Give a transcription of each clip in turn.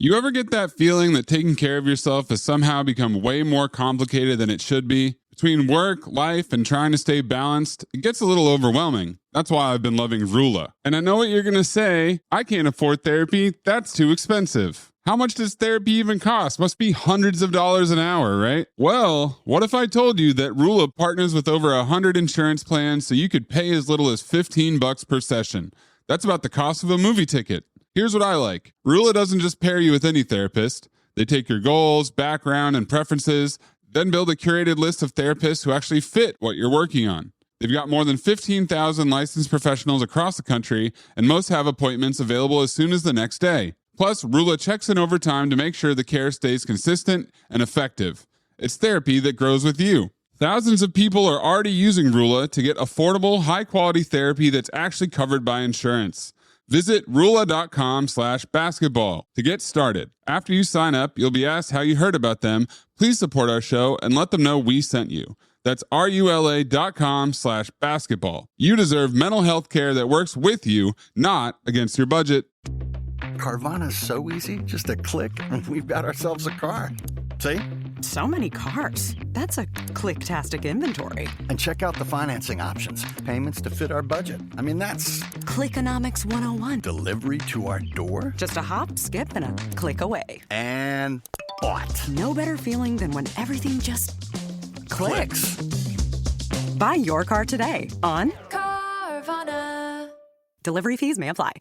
You ever get that feeling that taking care of yourself has somehow become way more complicated than it should be? Between work, life, and trying to stay balanced, it gets a little overwhelming. That's why I've been loving Rula. And I know what you're going to say. I can't afford therapy. That's too expensive. How much does therapy even cost? Must be hundreds of dollars an hour, right? Well, what if I told you that Rula partners with over 100 insurance plans so you could pay as little as $15 per session? That's about the cost of a movie ticket. Here's what I like. Rula doesn't just pair you with any therapist. They take your goals, background, and preferences, then build a curated list of therapists who actually fit what you're working on. They've got more than 15,000 licensed professionals across the country, and most have appointments available as soon as the next day. Plus, Rula checks in over time to make sure the care stays consistent and effective. It's therapy that grows with you. Thousands of people are already using Rula to get affordable, high-quality therapy that's actually covered by insurance. Visit Rula.com/basketball to get started. After you sign up, you'll be asked how you heard about them. Please support our show and let them know we sent you. That's RULA.com/basketball. You deserve mental health care that works with you, not against your budget. Carvana's so easy, just a click, and we've got ourselves a car. See? So many cars. That's a click-tastic inventory. And check out the financing options. Payments to fit our budget. I mean, that's Clickonomics 101. delivery to our door. Just a hop, skip, and a click away. And bought. No better feeling than when everything just clicks. Clicks. Buy your car today on Carvana. Delivery fees may apply.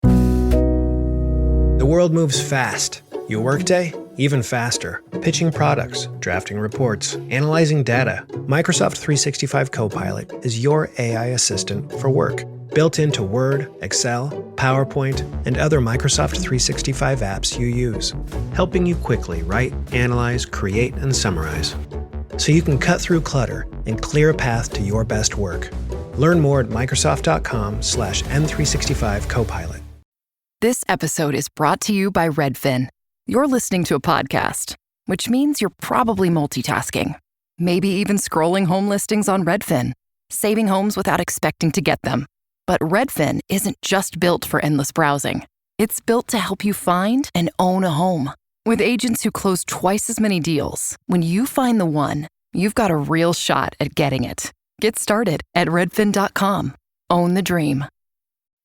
The world moves fast. Your workday, even faster. Pitching products, drafting reports, analyzing data. Microsoft 365 Copilot is your AI assistant for work. Built into Word, Excel, PowerPoint, and other Microsoft 365 apps you use. Helping you quickly write, analyze, create, and summarize. So you can cut through clutter and clear a path to your best work. Learn more at Microsoft.com/M365 Copilot. This episode is brought to you by Redfin. You're listening to a podcast, which means you're probably multitasking. Maybe even scrolling home listings on Redfin, saving homes without expecting to get them. But Redfin isn't just built for endless browsing. It's built to help you find and own a home. With agents who close twice as many deals, when you find the one, you've got a real shot at getting it. Get started at redfin.com. Own the dream.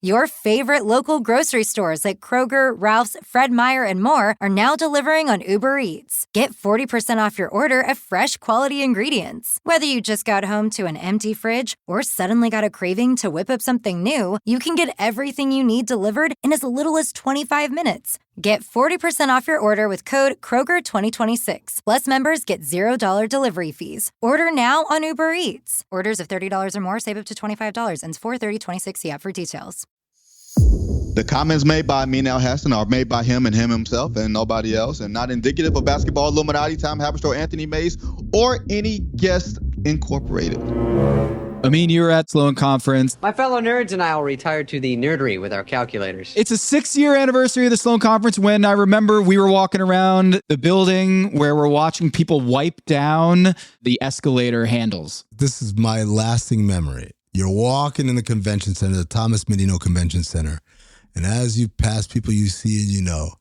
Your favorite local grocery stores like Kroger, Ralph's, Fred Meyer, and more are now delivering on Uber Eats. Get 40% off your order of fresh, quality ingredients. Whether you just got home to an empty fridge or suddenly got a craving to whip up something new, you can get everything you need delivered in as little as 25 minutes. Get 40% off your order with code Kroger2026. Plus, members get $0 delivery fees. Order now on Uber Eats. Orders of $30 or more save up to $25. Ends 4/30/26. See app for details. The comments made by Amin Elhassan are made by him and him himself and nobody else, and not indicative of Basketball Illuminati, Tom Haberstroh, Anthony Mays, or any guest incorporated. Amin, you were at Sloan Conference. My fellow nerds and I will retire to the nerdery with our calculators. It's a 6-year anniversary of the Sloan Conference when I remember we were walking around the building where we're watching people wipe down the escalator handles. This is my lasting memory. You're walking in the convention center, the Thomas Medino Convention Center, and as you pass people you see and you know,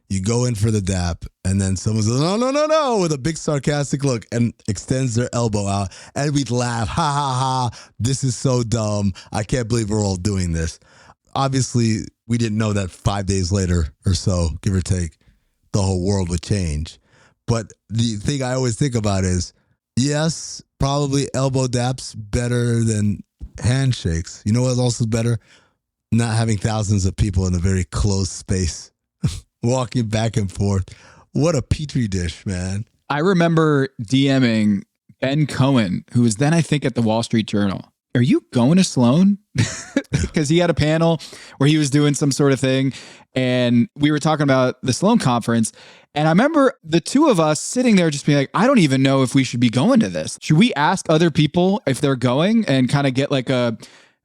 you go in for the dap, and then someone says, no, with a big sarcastic look and extends their elbow out, and we'd laugh, ha, ha, ha, this is so dumb. I can't believe we're all doing this. Obviously, we didn't know that 5 days later or so, give or take, the whole world would change. But the thing I always think about is, yes, probably elbow daps better than handshakes. You know what else is better? Not having thousands of people in a very closed space. Walking back and forth. What a petri dish, man. I remember DMing Ben Cohen, who was then, I think, at the Wall Street Journal. Are you going to Sloan? Because he had a panel where he was doing some sort of thing. And we were talking about the Sloan Conference. And I remember the two of us sitting there just being like, I don't even know if we should be going to this. Should we ask other people if they're going and kind of get like a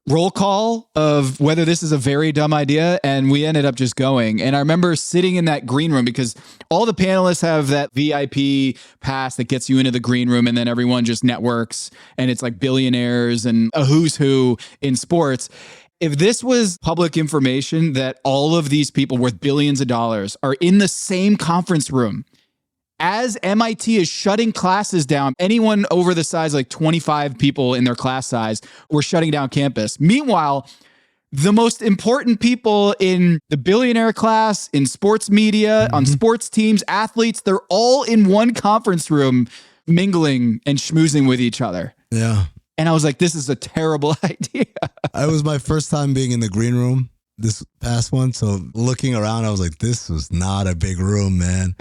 roll call of whether this is a very dumb idea? And we ended up just going. And I remember sitting in that green room because all the panelists have that VIP pass that gets you into the green room, and then everyone just networks, and it's like billionaires and a who's who in sports. If this was public information that all of these people worth billions of dollars are in the same conference room as MIT is shutting classes down, anyone over the size, like 25 people in their class size, were shutting down campus. Meanwhile, the most important people in the billionaire class, in sports media, on sports teams, athletes, they're all in one conference room mingling and schmoozing with each other. Yeah. And I was like, this is a terrible idea. It was my first time being in the green room this past one. So looking around, I was like, this was not a big room, man.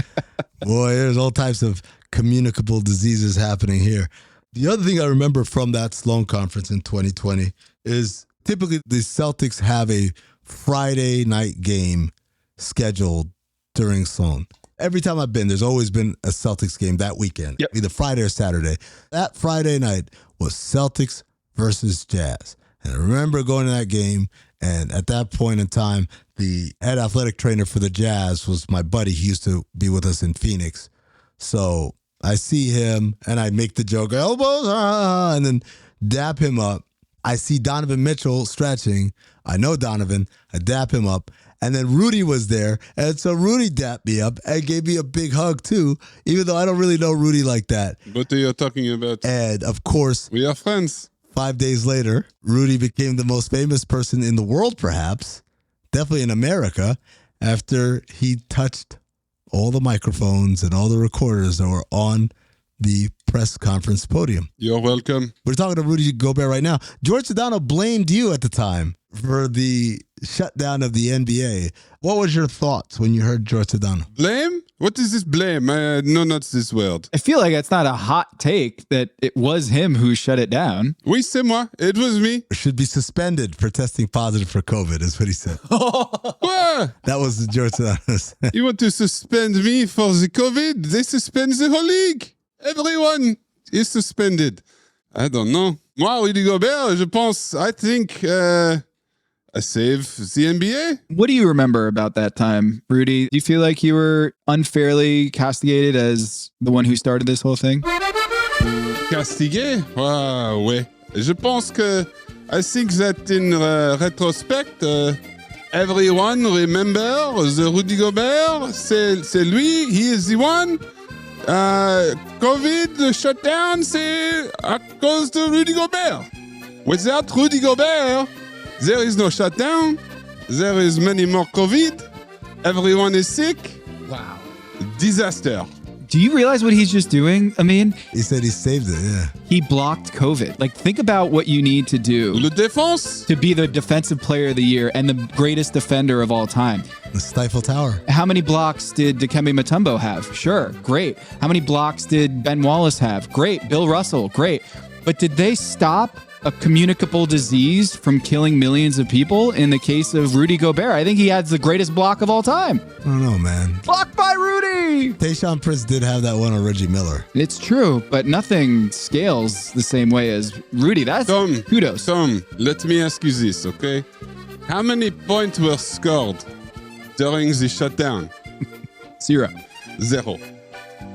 Boy, there's all types of communicable diseases happening here. The other thing I remember from that Sloan Conference in 2020 is typically the Celtics have a Friday night game scheduled during Sloan. Every time I've been, there's always been a Celtics game that weekend, either Friday or Saturday. That Friday night was Celtics versus Jazz. And I remember going to that game, and at that point in time, the head athletic trainer for the Jazz was my buddy. He used to be with us in Phoenix. So I see him, and I make the joke, elbows, and then dap him up. I see Donovan Mitchell stretching. I know Donovan. I dap him up. And then Rudy was there. And so Rudy dapped me up and gave me a big hug, too, even though I don't really know Rudy like that. What are you talking about? And, of course, we are friends. 5 days later, Rudy became the most famous person in the world, perhaps, definitely in America, after he touched all the microphones and all the recorders that were on the press conference podium. You're welcome. We're talking to Rudy Gobert right now. George Sedano blamed you at the time for the shutdown of the NBA. What was your thoughts when you heard George Sedano? Blame? What is this blame? No, not this word. I feel like it's not a hot take that it was him who shut it down. Oui, c'est moi. It was me. Should be suspended for testing positive for COVID, is what he said. What? That was George Sedano. You want to suspend me for the COVID? They suspend the whole league. Everyone is suspended. I don't know. Moi, Rudy Gobert, I think I save the NBA. What do you remember about that time, Rudy? Do you feel like you were unfairly castigated as the one who started this whole thing? Castigué? Ouais. I think that in retrospect, everyone remember the Rudy Gobert. C'est lui. He is the one. COVID shutdown, c'est à cause de Rudy Gobert. Without Rudy Gobert, there is no shutdown. There is many more COVID. Everyone is sick. Wow. Disaster. Do you realize what he's just doing, Amin? He said he saved it, yeah. He blocked COVID. Like, think about what you need to do Le défense? to be the defensive player of the year and the greatest defender of all time. The Stifle Tower. How many blocks did Dikembe Mutombo have? Sure, great. How many blocks did Ben Wallace have? Great. Bill Russell, great. But did they stop a communicable disease from killing millions of people? In the case of Rudy Gobert, I think he has the greatest block of all time. I don't know, man. Blocked by Rudy! Tayshaun Prince did have that one on Reggie Miller. It's true, but nothing scales the same way as Rudy. That's kudos. Tom, let me ask you this, okay? How many points were scored during the shutdown? 0. 0.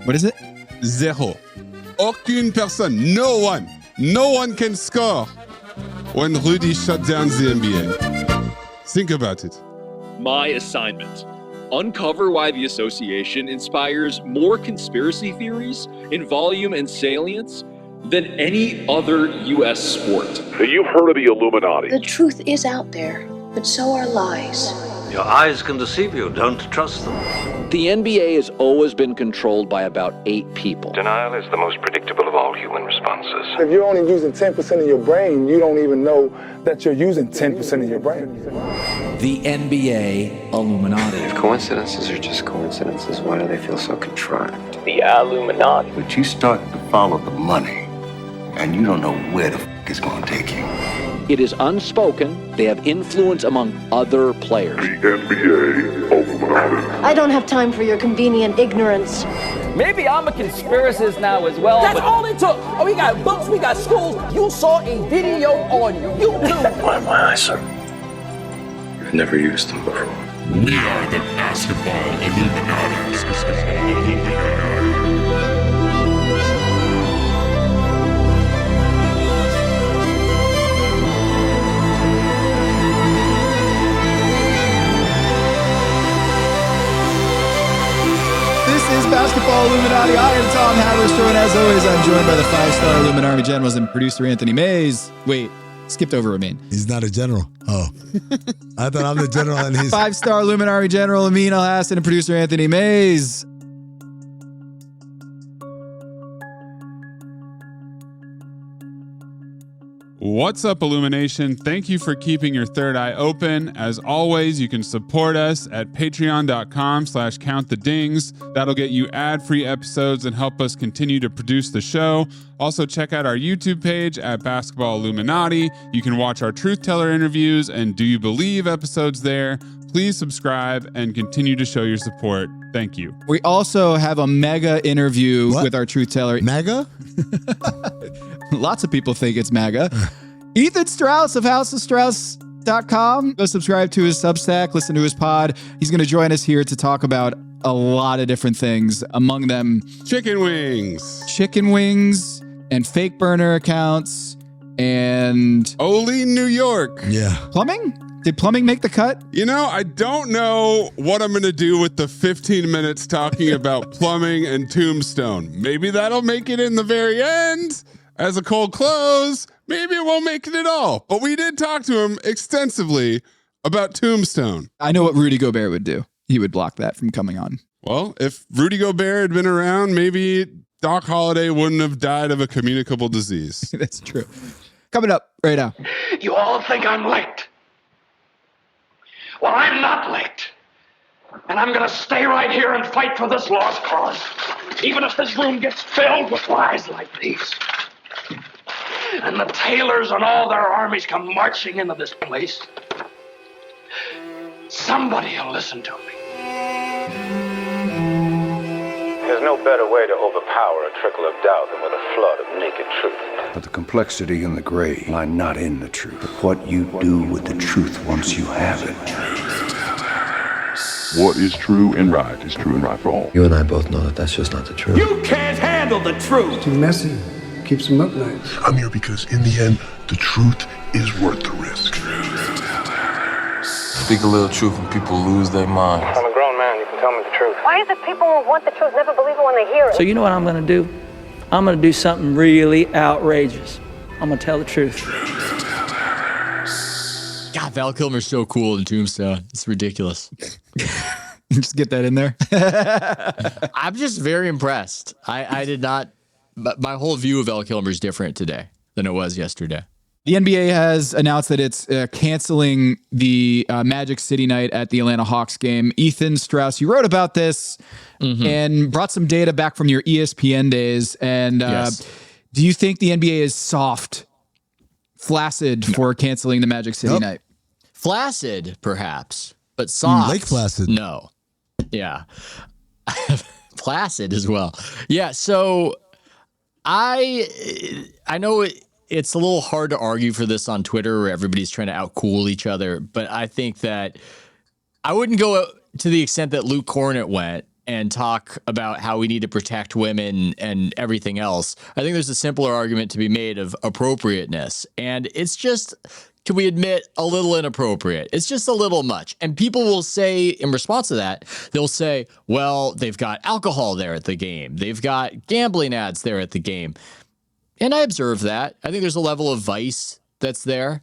What is it? 0. Aucune personne. No one can score when Rudy shut down the NBA. Think about it. My assignment. Uncover why the association inspires more conspiracy theories in volume and salience than any other U.S. sport. You've heard of the Illuminati. The truth is out there, but so are lies. Your eyes can deceive you. Don't trust them. The NBA has always been controlled by about 8 people. Denial is the most predictable of all human responses. If you're only using 10% of your brain, you don't even know that you're using 10% of your brain. The NBA Illuminati. If coincidences are just coincidences, why do they feel so contrived? The Illuminati. But you start to follow the money, and you don't know where the it's going to take you. It is unspoken. They have influence among other players. The NBA Illuminati. I don't have time for your convenient ignorance. Maybe I'm a conspiracist now as well. That's all it took. Oh, we got books, we got schools. You saw a video on YouTube. Why my eyes, sir? You've never used them before. We are the basketball Illuminati. is Basketball Illuminati. I am Tom Haberstroh, and as always, I'm joined by the 5-star Illuminati generals and producer Anthony Mays. Wait, skipped over Amin. He's not a general. Oh. I thought I'm the general and he's... 5-star Illuminati general Amin Elhassan and producer Anthony Mays. What's up, Illumination? Thank you for keeping your third eye open. As always, you can support us at patreon.com/countthedings. That'll get you ad-free episodes and help us continue to produce the show. Also, check out our YouTube page at Basketball Illuminati. You can watch our Truth Teller interviews and Do You Believe episodes there. Please subscribe and continue to show your support. Thank you. We also have a mega interview with our Truth Teller. Mega? Lots of people think it's MAGA. Ethan Strauss of houseofstrauss.com. Go subscribe to his Substack, listen to his pod. He's going to join us here to talk about a lot of different things, among them chicken wings and fake burner accounts and Ole, New York. Yeah. Plumbing? Did plumbing make the cut? You know, I don't know what I'm going to do with the 15 minutes talking about plumbing and Tombstone. Maybe that'll make it in the very end as a cold close. Maybe it won't make it at all. But we did talk to him extensively about Tombstone. I know what Rudy Gobert would do. He would block that from coming on. Well, if Rudy Gobert had been around, maybe Doc Holliday wouldn't have died of a communicable disease. That's true. Coming up right now. You all think I'm licked. Well, I'm not licked. And I'm going to stay right here and fight for this lost cause. Even if this room gets filled with lies like these. And the Taylors and all their armies come marching into this place. Somebody will listen to me. There's no better way to overpower a trickle of doubt than with a flood of naked truth. But the complexity and the gray lie not in the truth, but what you do with the truth once you have it. What is true and right is true and right for all. You and I both know that that's just not the truth. You can't handle the truth. It's too messy. Keeps them up night. I'm here because in the end, the truth is worth the risk. Speak a little truth and people lose their minds. I'm a grown man, you can tell me the truth. Why is it people who want the truth never believe it when they hear it? So you know what I'm going to do? I'm going to do something really outrageous. I'm going to tell the truth. God, Val Kilmer's so cool in Tombstone. It's ridiculous. Just get that in there. I'm just very impressed. I did not... My whole view of Val Kilmer is different today than it was yesterday. The NBA has announced that it's canceling the Magic City night at the Atlanta Hawks game. Ethan Strauss, you wrote about this and brought some data back from your ESPN days. And yes. Do you think the NBA is flaccid for canceling the Magic City night? Flaccid, perhaps, but soft. Lake Placid. No. Yeah. Placid as well. Yeah, so I know it's a little hard to argue for this on Twitter where everybody's trying to outcool each other, but I think that I wouldn't go to the extent that Luke Kornet went and talk about how we need to protect women and everything else. I think there's a simpler argument to be made of appropriateness, and it's just, can we admit, a little inappropriate. It's just a little much. And people will say, in response to that, they'll say, well, they've got alcohol there at the game. They've got gambling ads there at the game. And I observe that. I think there's a level of vice that's there.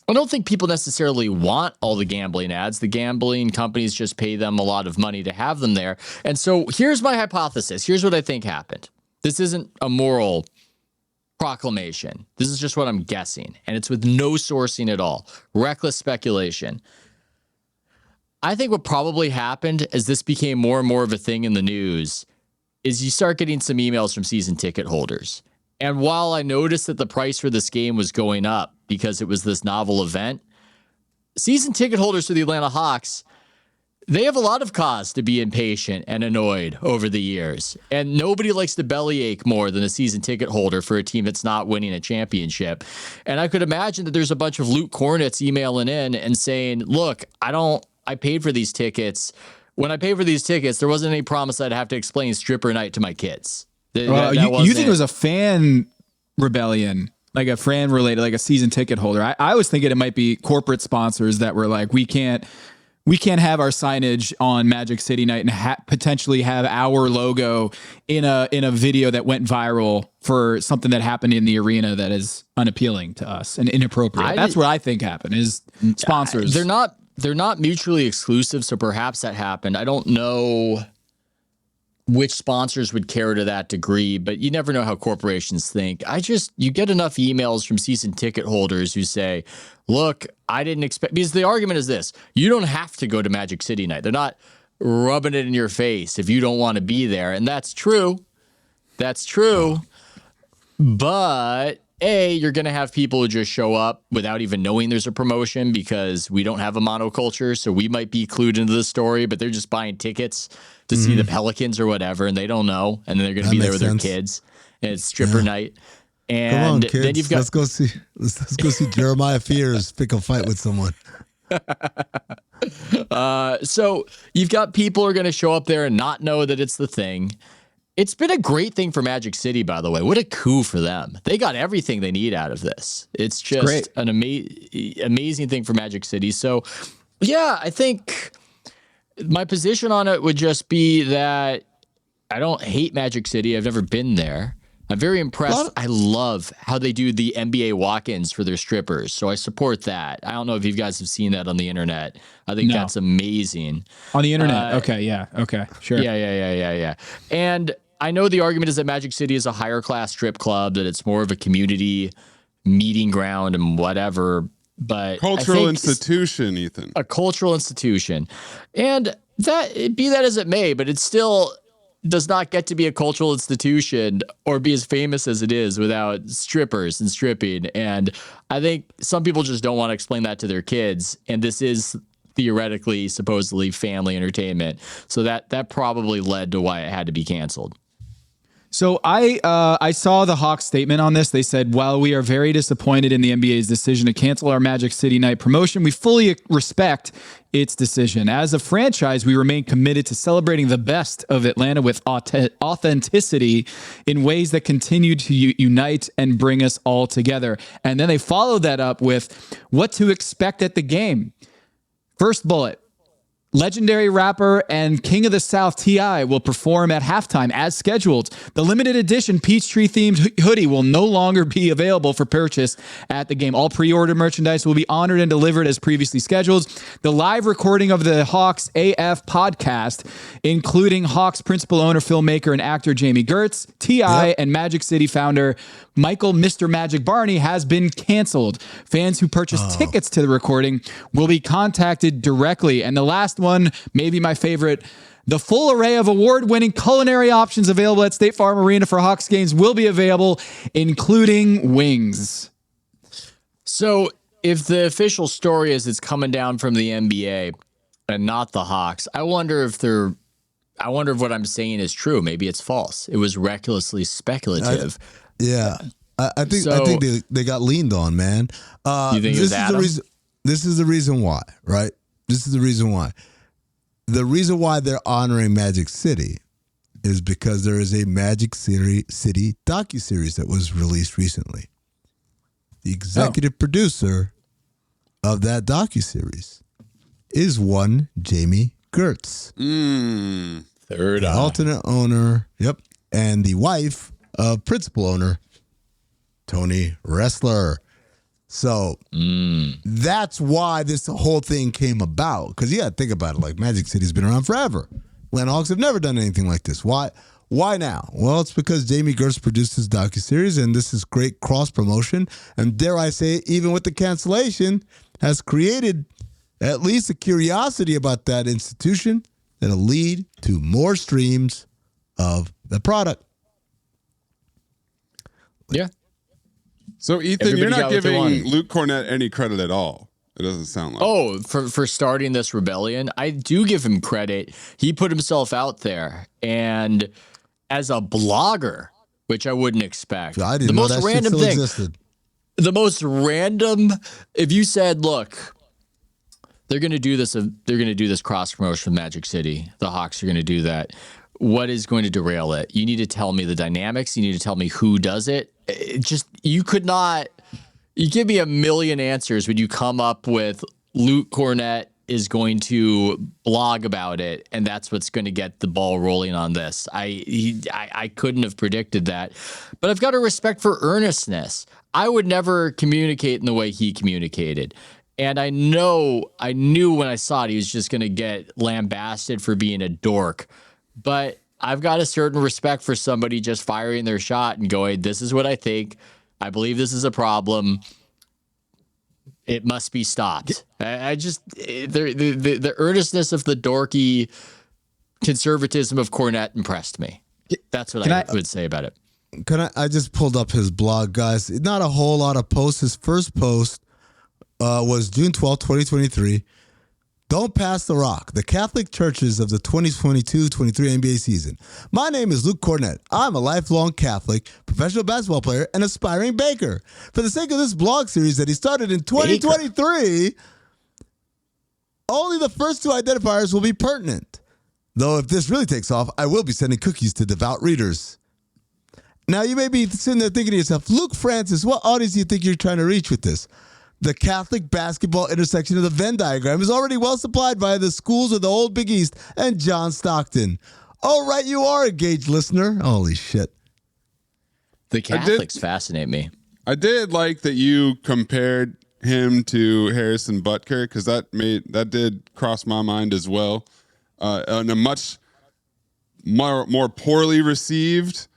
I don't think people necessarily want all the gambling ads. The gambling companies just pay them a lot of money to have them there. And so here's my hypothesis. Here's what I think happened. This isn't a moral proclamation. This is just what I'm guessing. And it's with no sourcing at all. Reckless speculation. I think what probably happened as this became more and more of a thing in the news is you start getting some emails from season ticket holders. And while I noticed that the price for this game was going up because it was this novel event, season ticket holders for the Atlanta Hawks, they have a lot of cause to be impatient and annoyed over the years. And nobody likes to bellyache more than a season ticket holder for a team that's not winning a championship. And I could imagine that there's a bunch of Luke Kornets emailing in and saying, look, I paid for these tickets. When I paid for these tickets, there wasn't any promise I'd have to explain stripper night to my kids. You think it was a fan rebellion, like a fan related, like a season ticket holder? I was thinking it might be corporate sponsors that were like, we can't we can't have our signage on Magic City Night and potentially have our logo in a video that went viral for something that happened in the arena that is unappealing to us and inappropriate. That's what I think happened is sponsors. They're not mutually exclusive, so perhaps that happened. I don't know which sponsors would care to that degree, but you never know how corporations think. You get enough emails from season ticket holders who say, look, I didn't expect, because the argument is this, you don't have to go to Magic City Night. They're not rubbing it in your face if you don't want to be there. And that's true. That's true. But you're going to have people who just show up without even knowing there's a promotion because we don't have a monoculture. So we might be clued into the story, but they're just buying tickets to see the Pelicans or whatever, and they don't know. And then they're going to be there with their kids. And it's stripper night. And come on, kids. Then you've got let's go see Jeremiah Fears pick a fight with someone. So you've got people who are going to show up there and not know that it's the thing. It's been a great thing for Magic City, by the way. What a coup for them. They got everything they need out of this. It's just an amazing thing for Magic City. So, yeah, I think my position on it would just be that I don't hate Magic City. I've never been there. I'm very impressed. I love how they do the NBA walk-ins for their strippers. So I support that. I don't know if you guys have seen that on the internet. I think that's amazing. On the internet? Okay, yeah. Okay, sure. Yeah. And I know the argument is that Magic City is a higher class strip club, that it's more of a community meeting ground and whatever. But cultural institution, Ethan. A cultural institution. And that, be that as it may, but it's still does not get to be a cultural institution or be as famous as it is without strippers and stripping. And I think some people just don't want to explain that to their kids. And this is theoretically, supposedly family entertainment. So that probably led to why it had to be canceled. So I saw the Hawks statement on this. They said, while we are very disappointed in the NBA's decision to cancel our Magic City Night promotion, we fully respect its decision. As a franchise, we remain committed to celebrating the best of Atlanta with authenticity in ways that continue to unite and bring us all together. And then they followed that up with what to expect at the game. First bullet. Legendary rapper and King of the South T.I. will perform at halftime as scheduled. The limited edition Peachtree themed hoodie will no longer be available for purchase at the game. All pre-order merchandise will be honored and delivered as previously scheduled. The live recording of the Hawks AF podcast, including Hawks principal owner, filmmaker, and actor Jamie Gertz, T.I., and Magic City founder Michael Mr. Magic Barney, has been canceled. Fans who purchased tickets to the recording will be contacted directly. And the last one, maybe my favorite, the full array of award-winning culinary options available at State Farm Arena for Hawks games will be available, including wings. So if the official story is it's coming down from the NBA and not the Hawks, I wonder if what I'm saying is true. Maybe it's false. It was recklessly speculative. I think they got leaned on, man. You think this is the reason why, right? This is the reason why. The reason why they're honoring Magic City is because there is a Magic City docuseries that was released recently. The executive producer of that docuseries is one Jamie Gertz. Third eye. Alternate owner, and the wife of principal owner, Tony Ressler. So that's why this whole thing came about. Because you got to think about it. Like, Magic City's been around forever. Atlanta Hawks have never done anything like this. Why now? Well, it's because Jamie Gertz produced this docuseries, and this is great cross-promotion. And dare I say, even with the cancellation, has created at least a curiosity about that institution that'll lead to more streams of the product. Yeah. So, Ethan, you're not giving Luke Kornet any credit at all. It doesn't sound like. Oh, for starting this rebellion? I do give him credit. He put himself out there. And as a blogger, which I wouldn't expect. I didn't know that shit still existed. The most random, if you said, look, they're going to do this cross promotion with Magic City. The Hawks are going to do that. What is going to derail it? You need to tell me the dynamics. You need to tell me who does it. You give me a million answers when you come up with Luke Kornet is going to blog about it, and that's what's going to get the ball rolling on this. I couldn't have predicted that, but I've got a respect for earnestness. I would never communicate in the way he communicated. And I knew when I saw it, he was just going to get lambasted for being a dork. But I've got a certain respect for somebody just firing their shot and going, this is what I think. I believe this is a problem. It must be stopped. I just, the earnestness of the dorky conservatism of Kornet impressed me. That's what I would say about it. I just pulled up his blog, guys. Not a whole lot of posts. His first post was June 12, 2023. Don't pass the rock. The Catholic churches of the 2022-23 NBA season. My name is Luke Kornet. I'm a lifelong Catholic, professional basketball player, and aspiring baker. For the sake of this blog series that he started in 2023, only the first two identifiers will be pertinent. Though if this really takes off, I will be sending cookies to devout readers. Now you may be sitting there thinking to yourself, Luke Francis, what audience do you think you're trying to reach with this? The Catholic basketball intersection of the Venn diagram is already well supplied by the schools of the old Big East and John Stockton. Oh, right, you are a engaged listener. Holy shit. The Catholics fascinate me. I did like that you compared him to Harrison Butker, because that did cross my mind as well. And a much more poorly received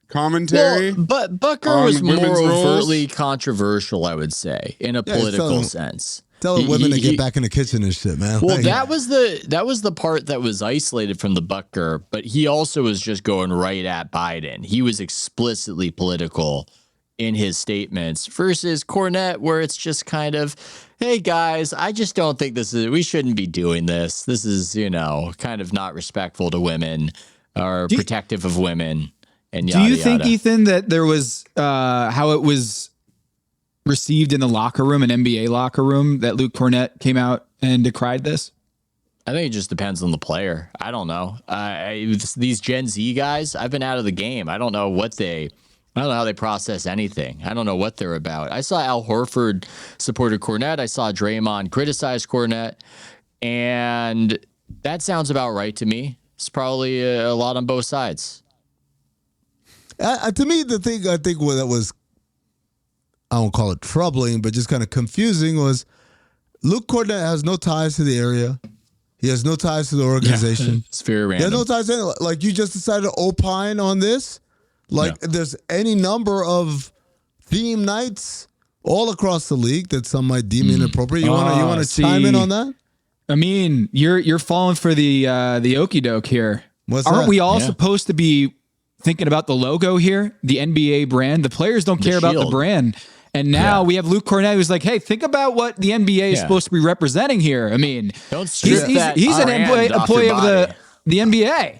commentary. Well, but Butker was more overtly controversial, I would say, in a political sense. Telling women to get back in the kitchen and shit, man. Well, that was the part that was isolated from the Butker, but he also was just going right at Biden. He was explicitly political in his statements versus Kornet, where it's just kind of, hey guys, I just don't think we shouldn't be doing this. This is, kind of not respectful to women or protective of women. And yada, do you think, yada. Ethan, that there was how it was received in the locker room, an NBA locker room, that Luke Kornet came out and decried this? I think it just depends on the player. I don't know. These Gen Z guys, I've been out of the game. I don't know how they process anything. I don't know what they're about. I saw Al Horford supported Kornet. I saw Draymond criticize Kornet. And that sounds about right to me. It's probably a lot on both sides. To me, the thing I think that was, I won't call it troubling, but just kind of confusing was Luke Kornet has no ties to the area. He has no ties to the organization. Yeah, it's very random. He has no ties to anything. Like, you just decided to opine on this? Like, there's any number of theme nights all across the league that some might deem inappropriate. You want to chime in on that? I mean, you're falling for the okie doke here. Aren't we all supposed to be thinking about the logo here, the NBA brand? The players don't care about the brand. And now we have Luke Kornet who's like, hey, think about what the NBA is supposed to be representing here. I mean, don't strip that he's an employee of the NBA.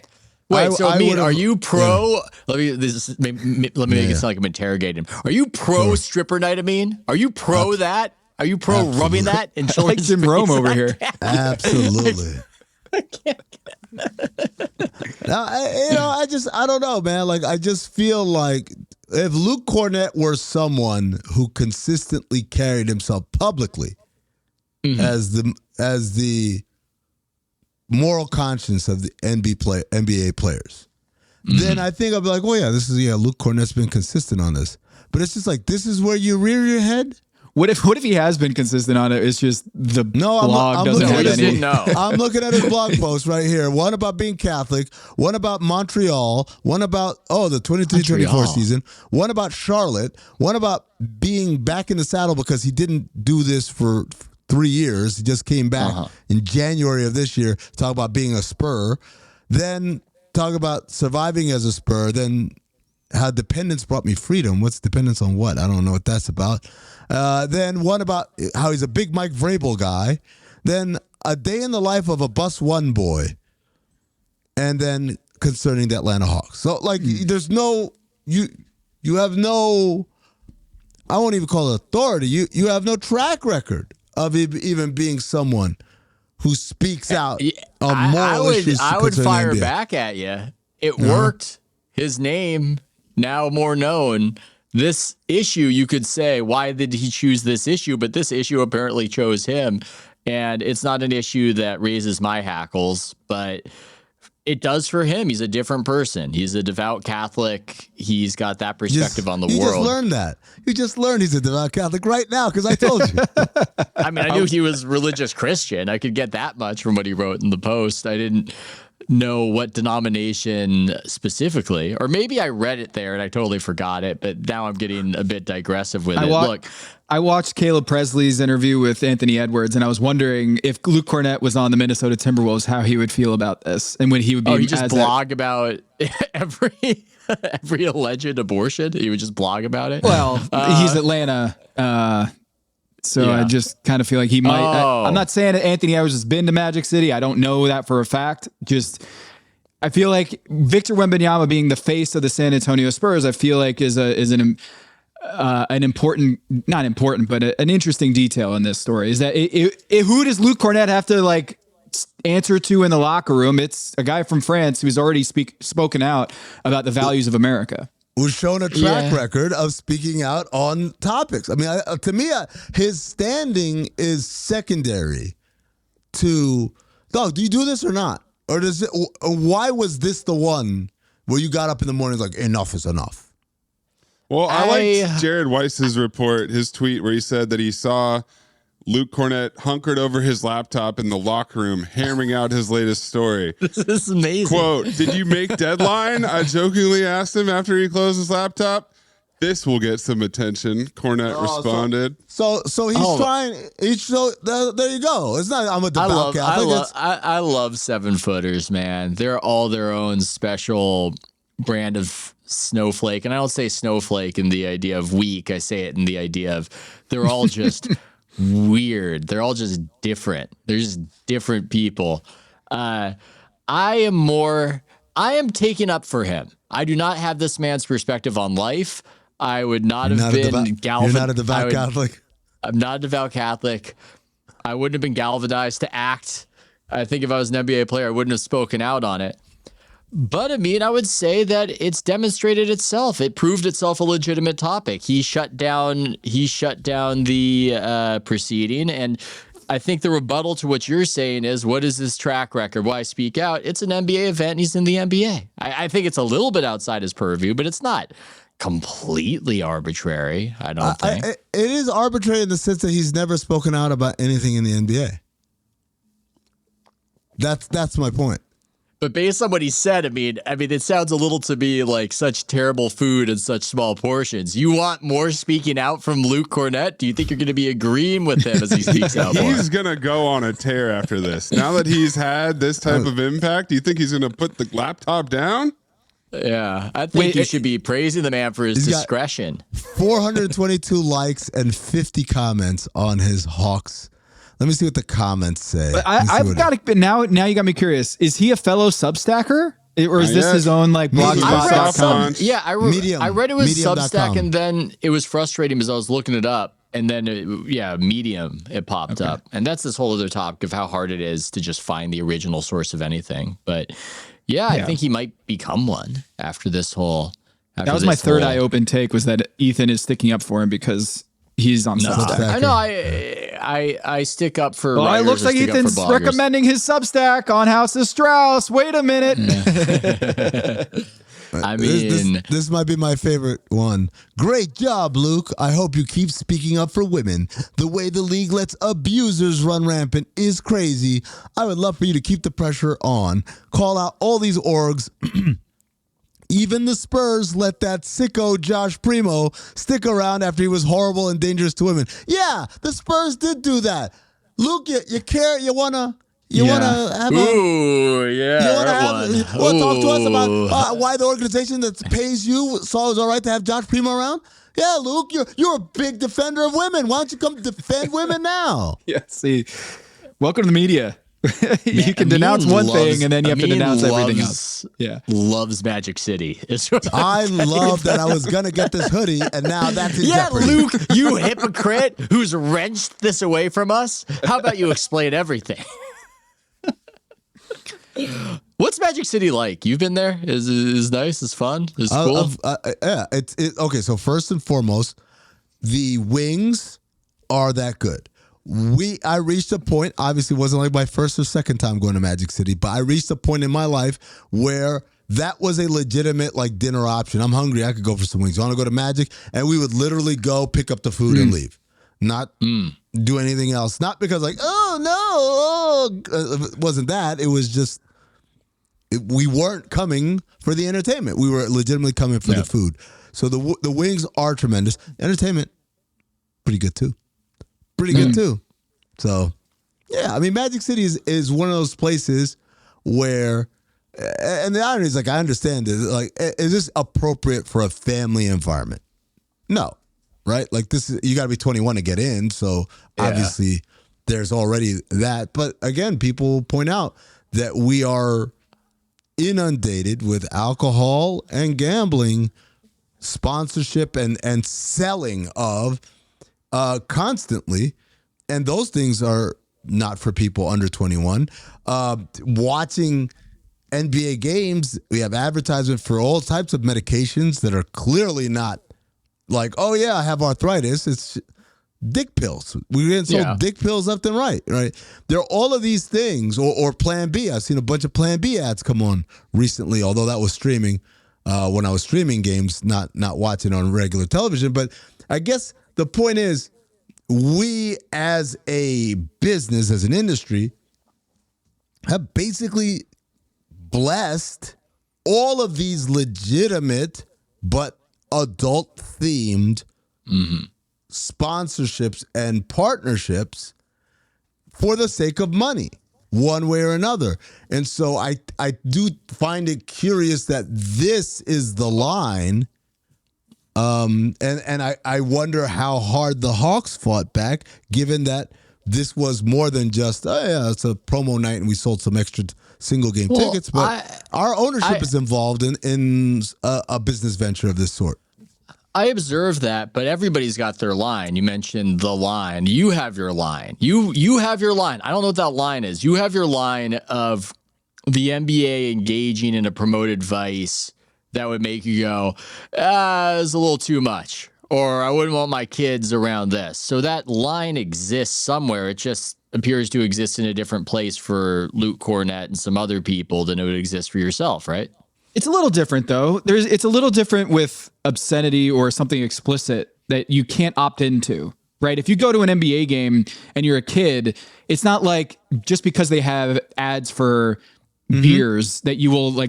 Wait, are you pro? Let me make it sound like I'm interrogating him. Are you pro stripper night, Amin? Are you pro that? Are you pro rubbing that in like Jim Rome over here? Absolutely. Now, I don't know, man. Like, I just feel like if Luke Kornet were someone who consistently carried himself publicly as the moral conscience of the NBA players, then I think I'd be like, oh yeah, Luke Kornet's been consistent on this. But it's just like, this is where you rear your head. What if he has been consistent on it? It's just the blog doesn't have any. I'm looking at his blog post right here. One about being Catholic, one about Montreal, one about the 23-24 season, one about Charlotte, one about being back in the saddle because he didn't do this for 3 years. He just came back in January of this year to talk about being a Spur, then talk about surviving as a Spur, then how dependence brought me freedom. What's dependence on what? I don't know what that's about. Then one about how he's a big Mike Vrabel guy. Then a day in the life of a Bus One boy. And then concerning the Atlanta Hawks. So, like, there's no, you have no, I won't even call it authority. You have no track record of even being someone who speaks out on moral issues. I would fire back at you. It worked. His name, now more known. This issue, you could say, why did he choose this issue? But this issue apparently chose him. And it's not an issue that raises my hackles, but it does for him. He's a different person. He's a devout Catholic. He's got that perspective on the world. You just learned that. You just learned he's a devout Catholic right now because I told you. I mean, I knew he was religious Christian. I could get that much from what he wrote in the post. I didn't know what denomination specifically, or maybe I read it there and I totally forgot it, but now I'm getting a bit digressive with it. Look, I watched Caleb Presley's interview with Anthony Edwards, and I was wondering if Luke Kornet was on the Minnesota Timberwolves, how he would feel about this, and when he would be. Oh, he just blog about every alleged abortion. He would just blog about it. Well, he's Atlanta. So yeah. I just kind of feel like he might. I'm not saying that Anthony Edwards has been to Magic City. I don't know that for a fact. Just I feel like Victor Wembanyama being the face of the San Antonio Spurs, I feel like is an important, not important, but an interesting detail in this story is that who does Luke Kornet have to like answer to in the locker room? It's a guy from France who's already spoken out about the values of America. Who's shown a track record of speaking out on topics. I mean, to me, his standing is secondary to, dog, do you do this or not? Or does it? Why was this the one where you got up in the morning like, enough is enough? Well, I liked Jared Weiss's report, his tweet where he said that he saw Luke Kornet hunkered over his laptop in the locker room, hammering out his latest story. This is amazing. Quote, "Did you make deadline?" I jokingly asked him after he closed his laptop. "This will get some attention," Kornet responded. So he's trying. There you go. It's not. I'm a devout Catholic. I love 7-footers, man. They're all their own special brand of snowflake, and I don't say snowflake in the idea of weak. I say it in the idea of they're all just. Weird. They're all just different. They're just different people. I am taking up for him. I do not have this man's perspective on life. I would not have been galvanized. You're not a devout Catholic? I'm not a devout Catholic. I wouldn't have been galvanized to act. I think if I was an NBA player, I wouldn't have spoken out on it. But I mean, I would say that it's demonstrated itself. It proved itself a legitimate topic. He shut down the proceeding, and I think the rebuttal to what you're saying is, what is his track record? Why speak out? It's an NBA event, and he's in the NBA. I think it's a little bit outside his purview, but it's not completely arbitrary. I don't think it is arbitrary in the sense that he's never spoken out about anything in the NBA. That's my point. But based on what he said, I mean, it sounds a little to me like such terrible food in such small portions. You want more speaking out from Luke Kornet? Do you think you're going to be agreeing with him as he speaks out more? He's going to go on a tear after this. Now that he's had this type of impact, do you think he's going to put the laptop down? Yeah, I think you should be praising the man for his discretion. 422 likes and 50 comments on his Hawks. Let me see what the comments say. I've got to, now you got me curious. Is he a fellow Substacker? Or is this his own like blogspot.com? Yeah, I read it was Substack, and then it was frustrating because I was looking it up, and then Medium, it popped up. And that's this whole other topic of how hard it is to just find the original source of anything. But I think he might become one after this whole. That was my third eye open take, was that Ethan is sticking up for him because he's on Substack. I know. I stick up for. Well, it looks like Ethan's recommending his Substack on House of Strauss. Wait a minute. I mean, this might be my favorite one. Great job, Luke. I hope you keep speaking up for women. The way the league lets abusers run rampant is crazy. I would love for you to keep the pressure on. Call out all these orgs. Even the Spurs let that sicko Josh Primo stick around after he was horrible and dangerous to women. Yeah, the Spurs did do that. Luke, you care? You wanna have talk to us about why the organization that pays you saw it was all right to have Josh Primo around? Yeah, Luke, you're a big defender of women. Why don't you come defend women now? Yeah, see, welcome to the media. You can denounce one thing and then you have to denounce everything else. Yeah, loves Magic City. I love that I was gonna get this hoodie and now that's in jeopardy. Luke, you hypocrite who's wrenched this away from us. How about you explain everything? What's Magic City like? You've been there? Is nice? Is fun? Is cool? Yeah. Okay. So first and foremost, the wings are that good. I reached a point, obviously it wasn't like my first or second time going to Magic City, but I reached a point in my life where that was a legitimate like dinner option. I'm hungry, I could go for some wings. You want to go to Magic? And we would literally go pick up the food and leave. Not do anything else. Not because like, it wasn't that. It was just, we weren't coming for the entertainment. We were legitimately coming for the food. So the wings are tremendous. Entertainment, pretty good too. Pretty good too. So, yeah, I mean, Magic City is one of those places where, and the irony is, like, I understand it. Like, is this appropriate for a family environment? No, right? Like, you got to be 21 to get in. So, obviously, there's already that. But again, people point out that we are inundated with alcohol and gambling, sponsorship and selling of constantly, and those things are not for people under 21. Watching NBA games, we have advertisement for all types of medications that are clearly not like, oh yeah, I have arthritis. It's dick pills. We're getting sold dick pills left and right. There are all of these things, or Plan B. I've seen a bunch of Plan B ads come on recently, although that was streaming when I was streaming games, not watching on regular television. But I guess the point is, we as a business, as an industry, have basically blessed all of these legitimate but adult-themed sponsorships and partnerships for the sake of money, one way or another. And so I do find it curious that this is the line. And I wonder how hard the Hawks fought back, given that this was more than just, it's a promo night and we sold some extra single game tickets, but our ownership is involved in a business venture of this sort. I observed that, but everybody's got their line. You mentioned the line. You have your line. You have your line. I don't know what that line is. You have your line of the NBA engaging in a promoted vice that would make you go, it's a little too much, or I wouldn't want my kids around this. So that line exists somewhere. It just appears to exist in a different place for Luke Kornet and some other people than it would exist for yourself, right? It's a little different, though. It's a little different with obscenity or something explicit that you can't opt into, right? If you go to an NBA game and you're a kid, it's not like just because they have ads for beers that you will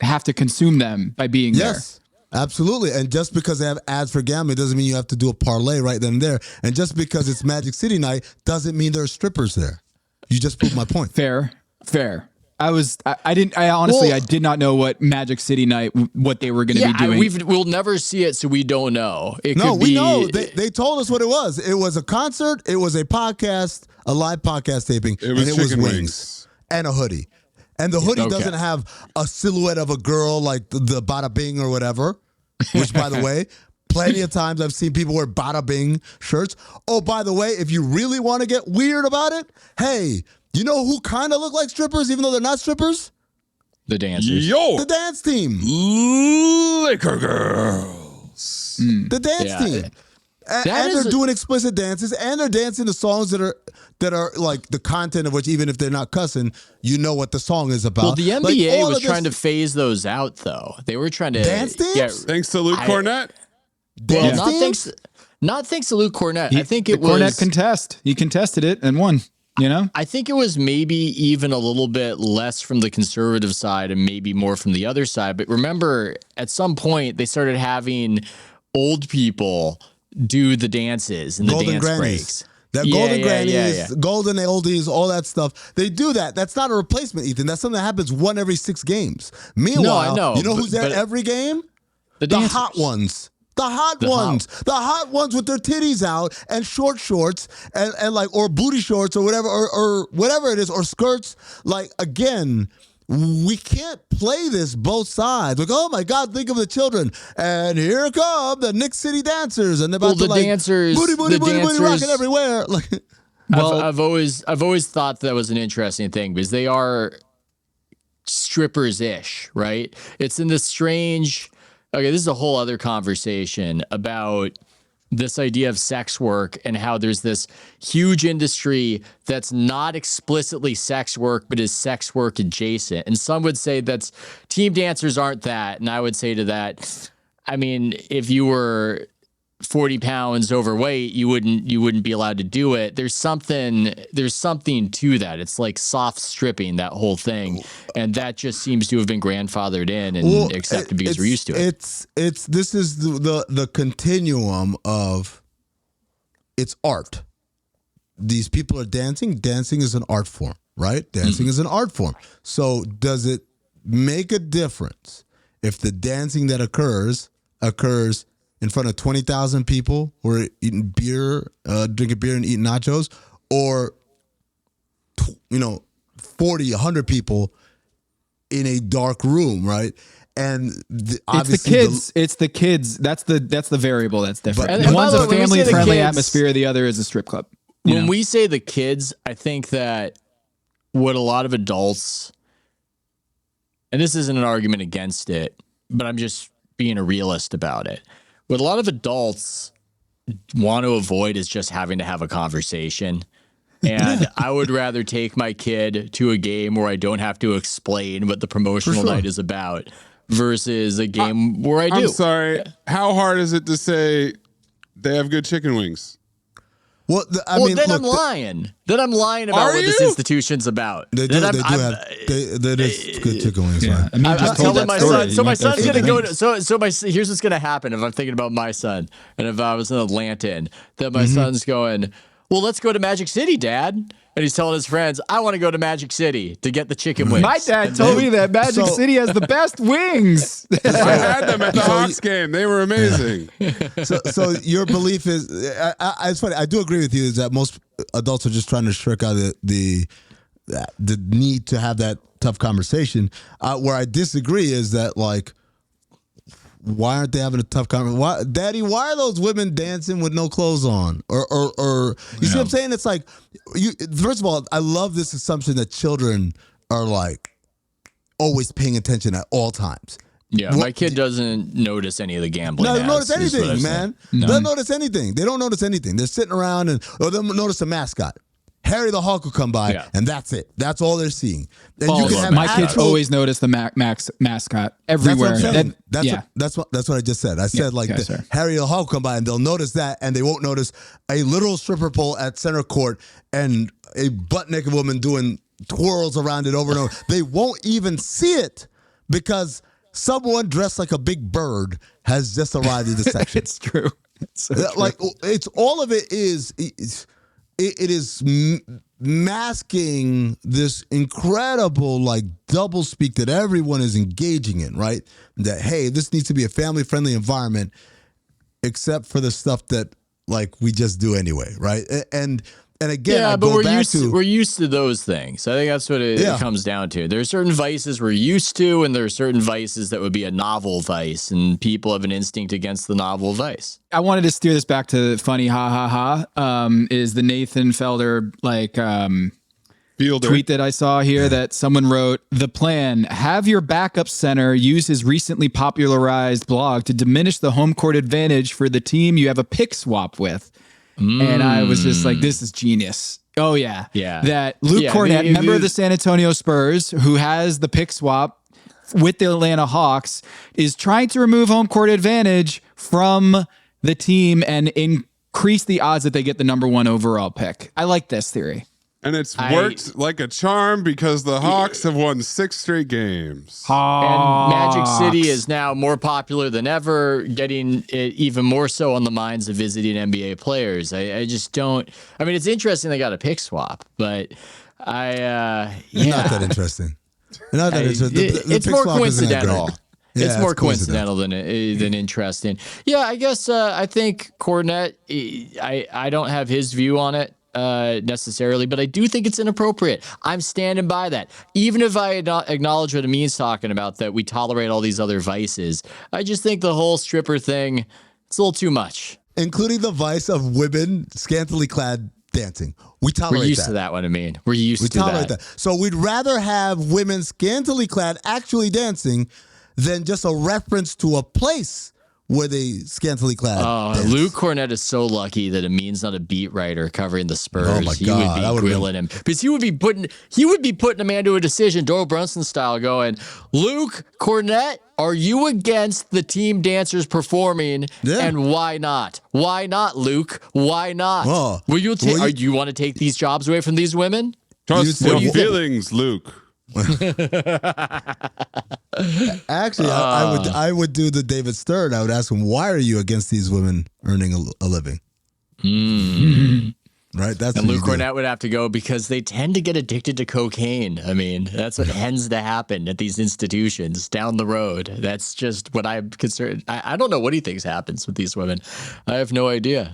have to consume them by being there. Yes, absolutely. And just because they have ads for gambling doesn't mean you have to do a parlay right then and there. And just because it's Magic City night doesn't mean there are strippers there. You just proved my point. Fair. I did not know what Magic City night, what they were going to be doing. We'll never see it, so we don't know. We know. They told us what it was. It was a concert. It was a podcast, a live podcast taping. It was chicken wings and a hoodie. And the hoodie doesn't have a silhouette of a girl like the Bada Bing or whatever, which, by the way, plenty of times I've seen people wear Bada Bing shirts. Oh, by the way, if you really want to get weird about it, hey, you know who kind of look like strippers, even though they're not strippers? The dancers. The dance team. Liquor girls. The dance team. And they're doing explicit dances, and they're dancing to songs that are like the content of which, even if they're not cussing, you know what the song is about. Well, the NBA was trying to phase those out, though. They were trying to dance teams. Thanks to Luke Kornet. Not thanks to Luke Kornet. I think it was Kornet contest. He contested it and won. You know, I think it was maybe even a little bit less from the conservative side and maybe more from the other side. But remember, at some point, they started having old people do the dances and the dance breaks. Golden grannies, golden oldies, all that stuff. They do that. That's not a replacement, Ethan. That's something that happens one every 6 games. Meanwhile, no, I know, you know who's there every game? The hot ones. The hot ones with their titties out and short shorts and like, or booty shorts or whatever it is, or skirts. Like, again, we can't play this both sides. Like, oh my God, think of the children. And here come the Knicks City dancers. And they're about to dancers, booty, rocking everywhere. Like, I've always thought that was an interesting thing because they are strippers-ish, right? It's in this strange... Okay, this is a whole other conversation about this idea of sex work and how there's this huge industry that's not explicitly sex work, but is sex work adjacent. And some would say that's team dancers aren't that. And I would say to that, I mean, if you were 40 pounds overweight, you wouldn't be allowed to do it. There's something to that. It's like soft stripping, that whole thing. And that just seems to have been grandfathered in and accepted because we're used to it. This is the continuum of it's art. These people are dancing. Dancing is an art form, right? Dancing is an art form. So does it make a difference if the dancing that occurs in front of 20,000 people who are eating beer, drinking beer and eating nachos, or 40, 100 people in a dark room, right? And it's the kids. That's the variable that's different. And one's a family-friendly atmosphere. The other is a strip club. When we say the kids, I think that what a lot of adults, and this isn't an argument against it, but I'm just being a realist about it. What a lot of adults want to avoid is just having to have a conversation. And I would rather take my kid to a game where I don't have to explain what the promotional night is about versus a game where I do. I'm sorry. How hard is it to say they have good chicken wings? Well, I'm lying. Then I'm lying about what this institution's about. They do have good chicken wings. Yeah. Right? I'm telling my son. So my son's gonna go to. Here's what's gonna happen if I'm thinking about my son, and if I was an Atlantan, that my son's going, well, let's go to Magic City, Dad. And he's telling his friends, I want to go to Magic City to get the chicken wings. My dad told me that Magic City has the best wings. I had them at the Hawks game. They were amazing. So your belief is, it's funny. I do agree with you is that most adults are just trying to shirk out the need to have that tough conversation. Where I disagree is that, like, why aren't they having a tough conversation? Daddy, why are those women dancing with no clothes on? Or you see what I'm saying? It's like, first of all, I love this assumption that children are like always paying attention at all times. Yeah, my kid doesn't notice any of the gambling. No, they don't notice anything, man. No. They don't notice anything. They don't notice anything. They're sitting around or they'll notice a mascot. Harry the Hawk will come by, and that's it. That's all they're seeing. And my kids always notice the mascot everywhere. That's what I just said. I said Harry the Hawk will come by, and they'll notice that, and they won't notice a literal stripper pole at center court and a butt-naked woman doing twirls around it over and over. They won't even see it because someone dressed like a big bird has just arrived in the section. It's true. It's so true. It's all of it is. It is masking this incredible double speak that everyone is engaging in, right? That, hey, this needs to be a family-friendly environment, except for the stuff that we just do anyway, right? And again, but we're used to those things. I think that's what it comes down to. There are certain vices we're used to, and there are certain vices that would be a novel vice, and people have an instinct against the novel vice. I wanted to steer this back to funny is the Nathan Felder tweet that I saw here that someone wrote, the plan, have your backup center use his recently popularized blog to diminish the home court advantage for the team you have a pick swap with. And I was just like, this is genius. Oh, yeah. Yeah. That Luke Kornet, member of the San Antonio Spurs, who has the pick swap with the Atlanta Hawks, is trying to remove home court advantage from the team and increase the odds that they get the number 1 overall pick. I like this theory. And it's worked like a charm because the Hawks have won 6 straight games. And Magic City is now more popular than ever, getting it even more so on the minds of visiting NBA players. I just don't. I mean, it's interesting they got a pick swap, but not that interesting. Not that interesting. It's more coincidental. It's more coincidental than interesting. Yeah, I guess I think Kornet. I don't have his view on it necessarily, but I do think it's inappropriate. I'm standing by that. Even if I acknowledge what Amin's talking about, that we tolerate all these other vices, I just think the whole stripper thing, it's a little too much. Including the vice of women scantily clad dancing. We tolerate that. We're used to that one, Amin. We're used to that. So we'd rather have women scantily clad actually dancing than just a reference to a place were they scantily clad? Luke Kornet is so lucky that Amin's not a beat writer covering the Spurs. Oh my God, he would be grilling him because he would be putting a man to a decision, Doyle Brunson style, going, Luke Kornet, are you against the team dancers performing? Yeah. And why not? Why not, Luke? Why not? Do you want to take these jobs away from these women? Trust your feelings, Luke. Actually, I would do the David Stern. I would ask him, why are you against these women earning a living? Right? And Luke Kornet would have to go because they tend to get addicted to cocaine. I mean, that's what tends to happen at these institutions down the road. That's just what I'm concerned. I don't know what he thinks happens with these women. I have no idea.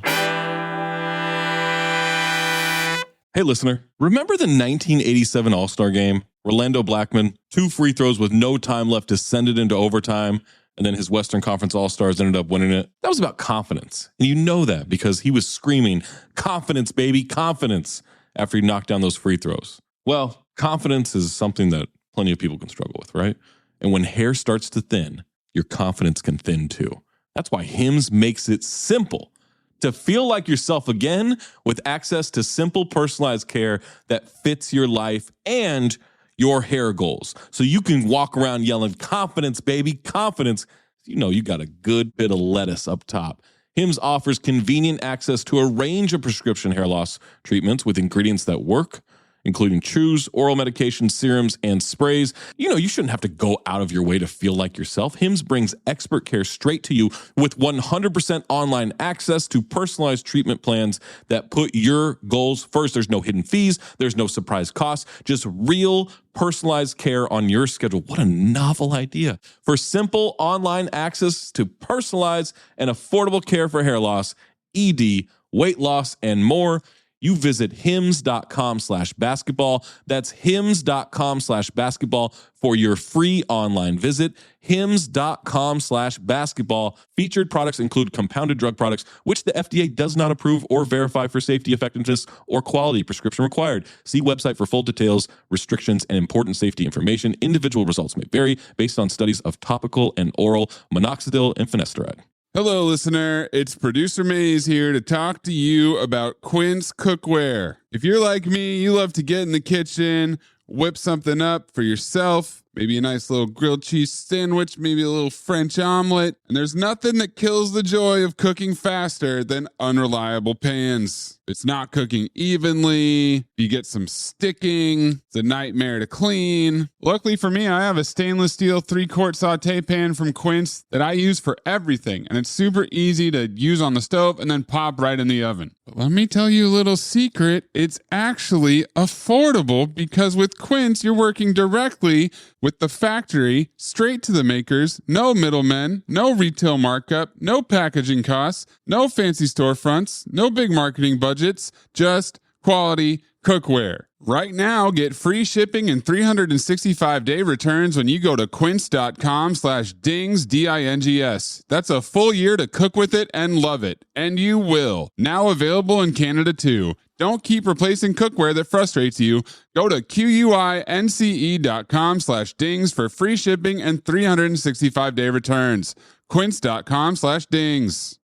Hey, listener, remember the 1987 All-Star Game? Orlando Blackman, 2 free throws with no time left to send it into overtime, and then his Western Conference All-Stars ended up winning it. That was about confidence. And you know that because he was screaming, confidence, baby, confidence, after he knocked down those free throws. Well, confidence is something that plenty of people can struggle with, right? And when hair starts to thin, your confidence can thin too. That's why Hims makes it simple to feel like yourself again with access to simple, personalized care that fits your life and your hair goals. So you can walk around yelling, confidence, baby, confidence. You know you got a good bit of lettuce up top. Hims offers convenient access to a range of prescription hair loss treatments with ingredients that work, including chews, oral medications, serums, and sprays. You know, you shouldn't have to go out of your way to feel like yourself. Hims brings expert care straight to you with 100% online access to personalized treatment plans that put your goals first. There's no hidden fees. There's no surprise costs. Just real personalized care on your schedule. What a novel idea. For simple online access to personalized and affordable care for hair loss, ED, weight loss, and more, you visit hims.com/basketball. That's hims.com/basketball for your free online visit. hims.com/basketball. Featured products include compounded drug products, which the FDA does not approve or verify for safety, effectiveness, or quality. Prescription required. See website for full details, restrictions, and important safety information. Individual results may vary based on studies of topical and oral minoxidil and finasteride. Hello, listener. It's Producer Maze here to talk to you about Quince cookware. If you're like me, you love to get in the kitchen, whip something up for yourself, maybe a nice little grilled cheese sandwich, maybe a little French omelet. And there's nothing that kills the joy of cooking faster than unreliable pans. It's not cooking evenly. You get some sticking. It's a nightmare to clean. Luckily for me, I have a stainless steel 3-quart saute pan from Quince that I use for everything. And it's super easy to use on the stove and then pop right in the oven. But let me tell you a little secret. It's actually affordable because with Quince, you're working directly with the factory, straight to the makers, no middlemen, no retail markup, no packaging costs, no fancy storefronts, no big marketing budgets, just quality cookware. Right now, get free shipping and 365-day returns when you go to quince.com/dings, D-I-N-G-S. That's a full year to cook with it and love it. And you will. Now available in Canada too. Don't keep replacing cookware that frustrates you. Go to quince.com/dings for free shipping and 365-day returns. Quince.com/dings.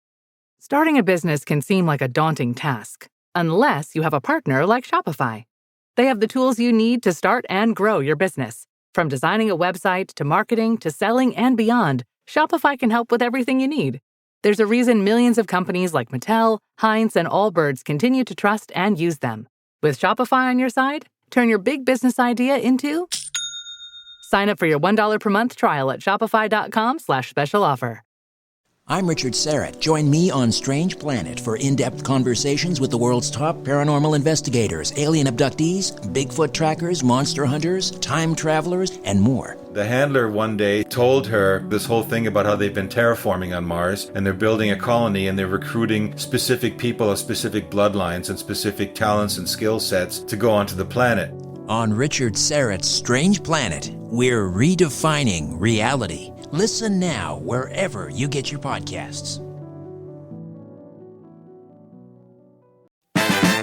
Starting a business can seem like a daunting task, unless you have a partner like Shopify. They have the tools you need to start and grow your business. From designing a website to marketing to selling and beyond, Shopify can help with everything you need. There's a reason millions of companies like Mattel, Heinz, and Allbirds continue to trust and use them. With Shopify on your side, turn your big business idea into... Sign up for your $1 per month trial at shopify.com/special offer. I'm Richard Serrett. Join me on Strange Planet for in-depth conversations with the world's top paranormal investigators, alien abductees, Bigfoot trackers, monster hunters, time travelers, and more. The handler one day told her this whole thing about how they've been terraforming on Mars, and they're building a colony, and they're recruiting specific people of specific bloodlines and specific talents and skill sets to go onto the planet. On Richard Serrett's Strange Planet, we're redefining reality. Listen now wherever you get your podcasts.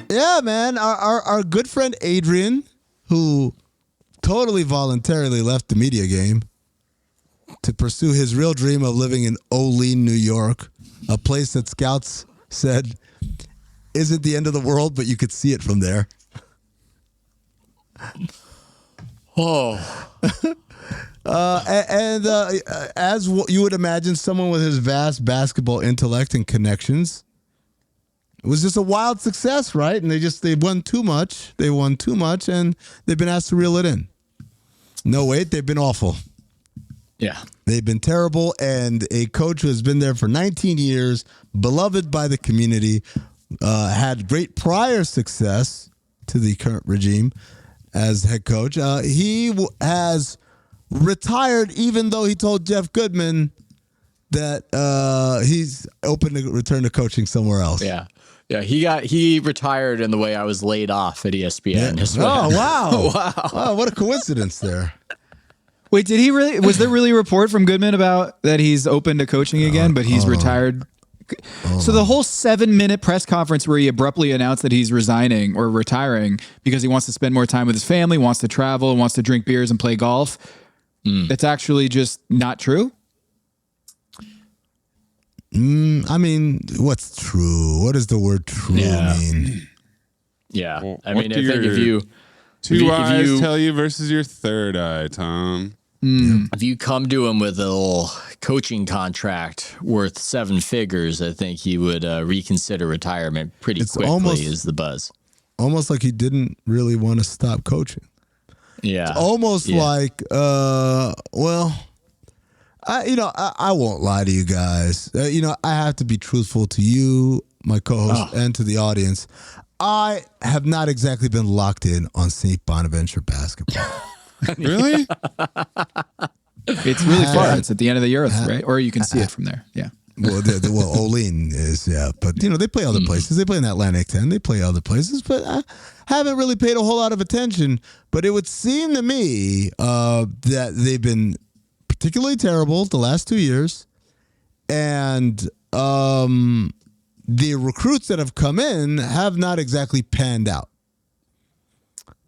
Yeah, man. Our good friend Adrian, who totally voluntarily left the media game, to pursue his real dream of living in Olean, New York, a place that scouts said isn't the end of the world, but you could see it from there. As you would imagine, someone with his vast basketball intellect and connections, it was just a wild success, right? And they won too much. They won too much, and they've been asked to reel it in. No, wait, they've been awful. Yeah. They've been terrible, and a coach who has been there for 19 years, beloved by the community, had great prior success to the current regime as head coach. He has retired, even though he told Jeff Goodman that he's open to return to coaching somewhere else. Yeah. Yeah, he retired in the way I was laid off at ESPN. Yeah. Oh, wow. Wow, what a coincidence there. Wait, did he really? Was there really a report from Goodman about that he's open to coaching again, but he's retired? So the whole 7-minute press conference where he abruptly announced that he's resigning or retiring because he wants to spend more time with his family, wants to travel, wants to drink beers and play golf. It's actually just not true? I mean, what's true? What does the word true mean? Yeah. Well, I mean, I think if you... Two eyes tell you versus your third eye, Tom. If you come to him with a little coaching contract worth 7 figures, I think he would reconsider retirement pretty quickly is the buzz. Almost like he didn't really want to stop coaching. Yeah. It's almost like, I won't lie to you guys. I have to be truthful to you, my co-host, and to the audience. I have not exactly been locked in on St. Bonaventure basketball. Really? It's really far. It's at the end of the earth, right? Or you can see it from there. Yeah. Well, Olean is, but they play other places. They play in Atlantic 10. They play other places, but I haven't really paid a whole lot of attention. But it would seem to me that they've been particularly terrible the last 2 years, and the recruits that have come in have not exactly panned out.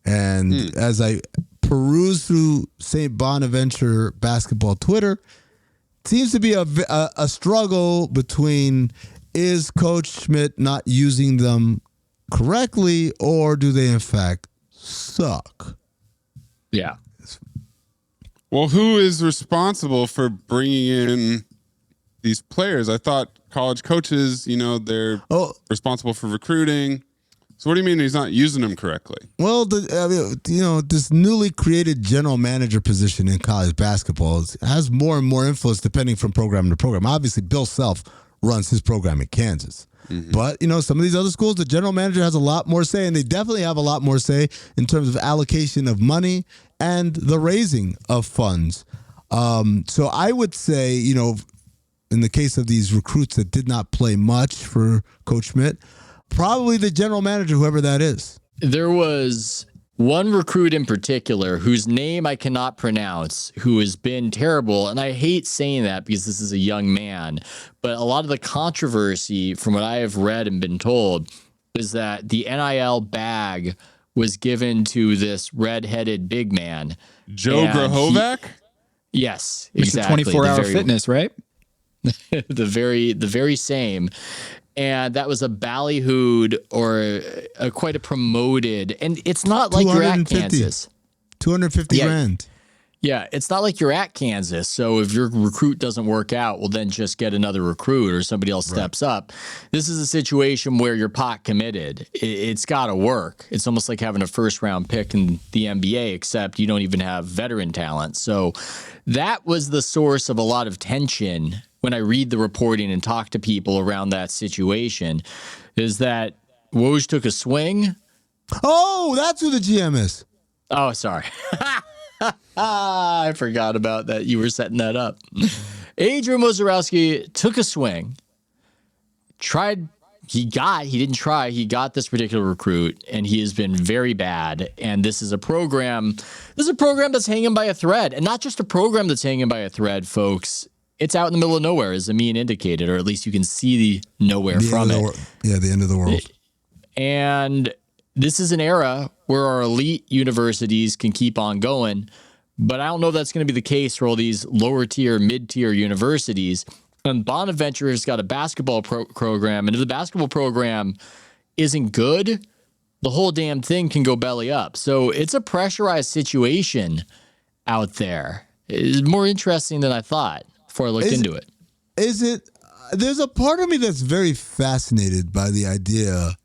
And as I peruse through St. Bonaventure basketball Twitter, it seems to be a struggle between, is Coach Schmidt not using them correctly, or do they in fact suck? Yeah. Well, who is responsible for bringing in these players? I thought college coaches, they're responsible for recruiting. So what do you mean he's not using them correctly? Well, this newly created general manager position in college basketball has more and more influence depending from program to program. Obviously, Bill Self runs his program in Kansas. Mm-hmm. But, some of these other schools, the general manager has a lot more say, and they definitely have a lot more say in terms of allocation of money and the raising of funds. So I would say, in the case of these recruits that did not play much for Coach Schmidt, probably the general manager, whoever that is. There was one recruit in particular whose name I cannot pronounce, who has been terrible. And I hate saying that because this is a young man. But a lot of the controversy, from what I have read and been told, is that the NIL bag was given to this red-headed big man. Joe Grahovac? Yes, exactly. 24-hour fitness, right? the very same. And that was a ballyhooed or quite a promoted. And it's not like you're at Kansas. 250 grand. Yeah, it's not like you're at Kansas. So if your recruit doesn't work out, well, then just get another recruit or somebody else steps up. This is a situation where you're pot committed. It's got to work. It's almost like having a first-round pick in the NBA, except you don't even have veteran talent. So that was the source of a lot of tension when I read the reporting and talk to people around that situation, is that Woj took a swing. Oh, that's who the GM is. Oh, sorry. I forgot about that. You were setting that up. Adrian Wojnarowski took a swing, he got this particular recruit, and he has been very bad. And this is a program that's hanging by a thread, and not just a program that's hanging by a thread, folks. It's out in the middle of nowhere, as Amin indicated, or at least you can see the nowhere from it. The end of the world. And this is an era where our elite universities can keep on going, But I don't know if that's going to be the case for all these lower tier, mid-tier universities. And Bonaventure has got a basketball program, and if the basketball program isn't good, the whole damn thing can go belly up. So it's a pressurized situation out there. It's more interesting than I thought before I looked into it. There's a part of me that's very fascinated by the idea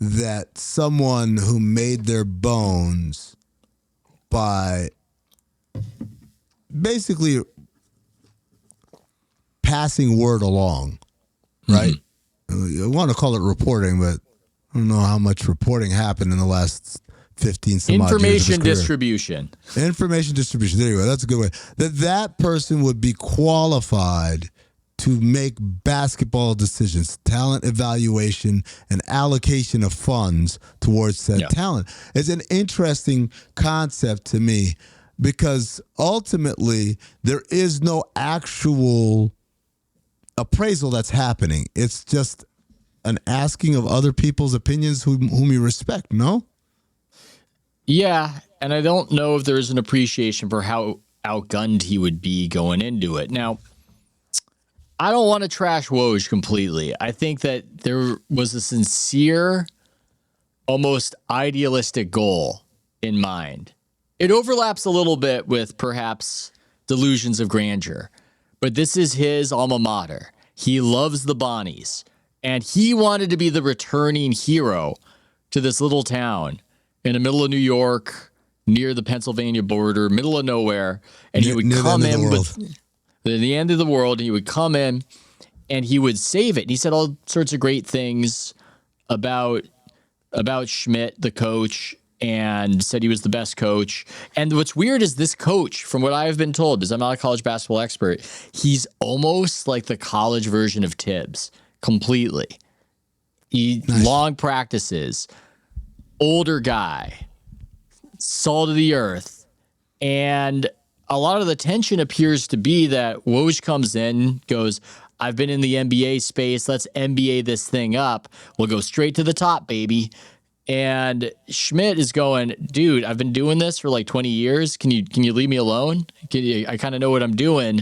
that someone who made their bones by basically passing word along, right? I want to call it reporting, but I don't know how much reporting happened in the last 15 some odd years of his Information career. distribution. Information distribution. There you go. That's a good way. That person would be qualified to make basketball decisions, talent evaluation, and allocation of funds towards said talent. It's an interesting concept to me because ultimately there is no actual appraisal that's happening. It's just an asking of other people's opinions whom you respect, no? Yeah, and I don't know if there's an appreciation for how outgunned he would be going into it. Now, I don't want to trash Woj completely. I think that there was a sincere, almost idealistic goal in mind. It overlaps a little bit with perhaps delusions of grandeur, but this is his alma mater. He loves the Bonnies, and he wanted to be the returning hero to this little town in the middle of New York, near the Pennsylvania border, middle of nowhere, and he would come in with the end of the world. He would come in and he would save it. And he said all sorts of great things about Schmidt, the coach, and said he was the best coach. And what's weird is this coach, from what I've been told, because I'm not a college basketball expert, he's almost like the college version of Tibbs, completely. Long practices, older guy, salt of the earth. And a lot of the tension appears to be that Woj comes in, goes, I've been in the NBA space. Let's NBA this thing up. We'll go straight to the top, baby. And Schmidt is going, dude, I've been doing this for like 20 years. Can you leave me alone? I kind of know what I'm doing.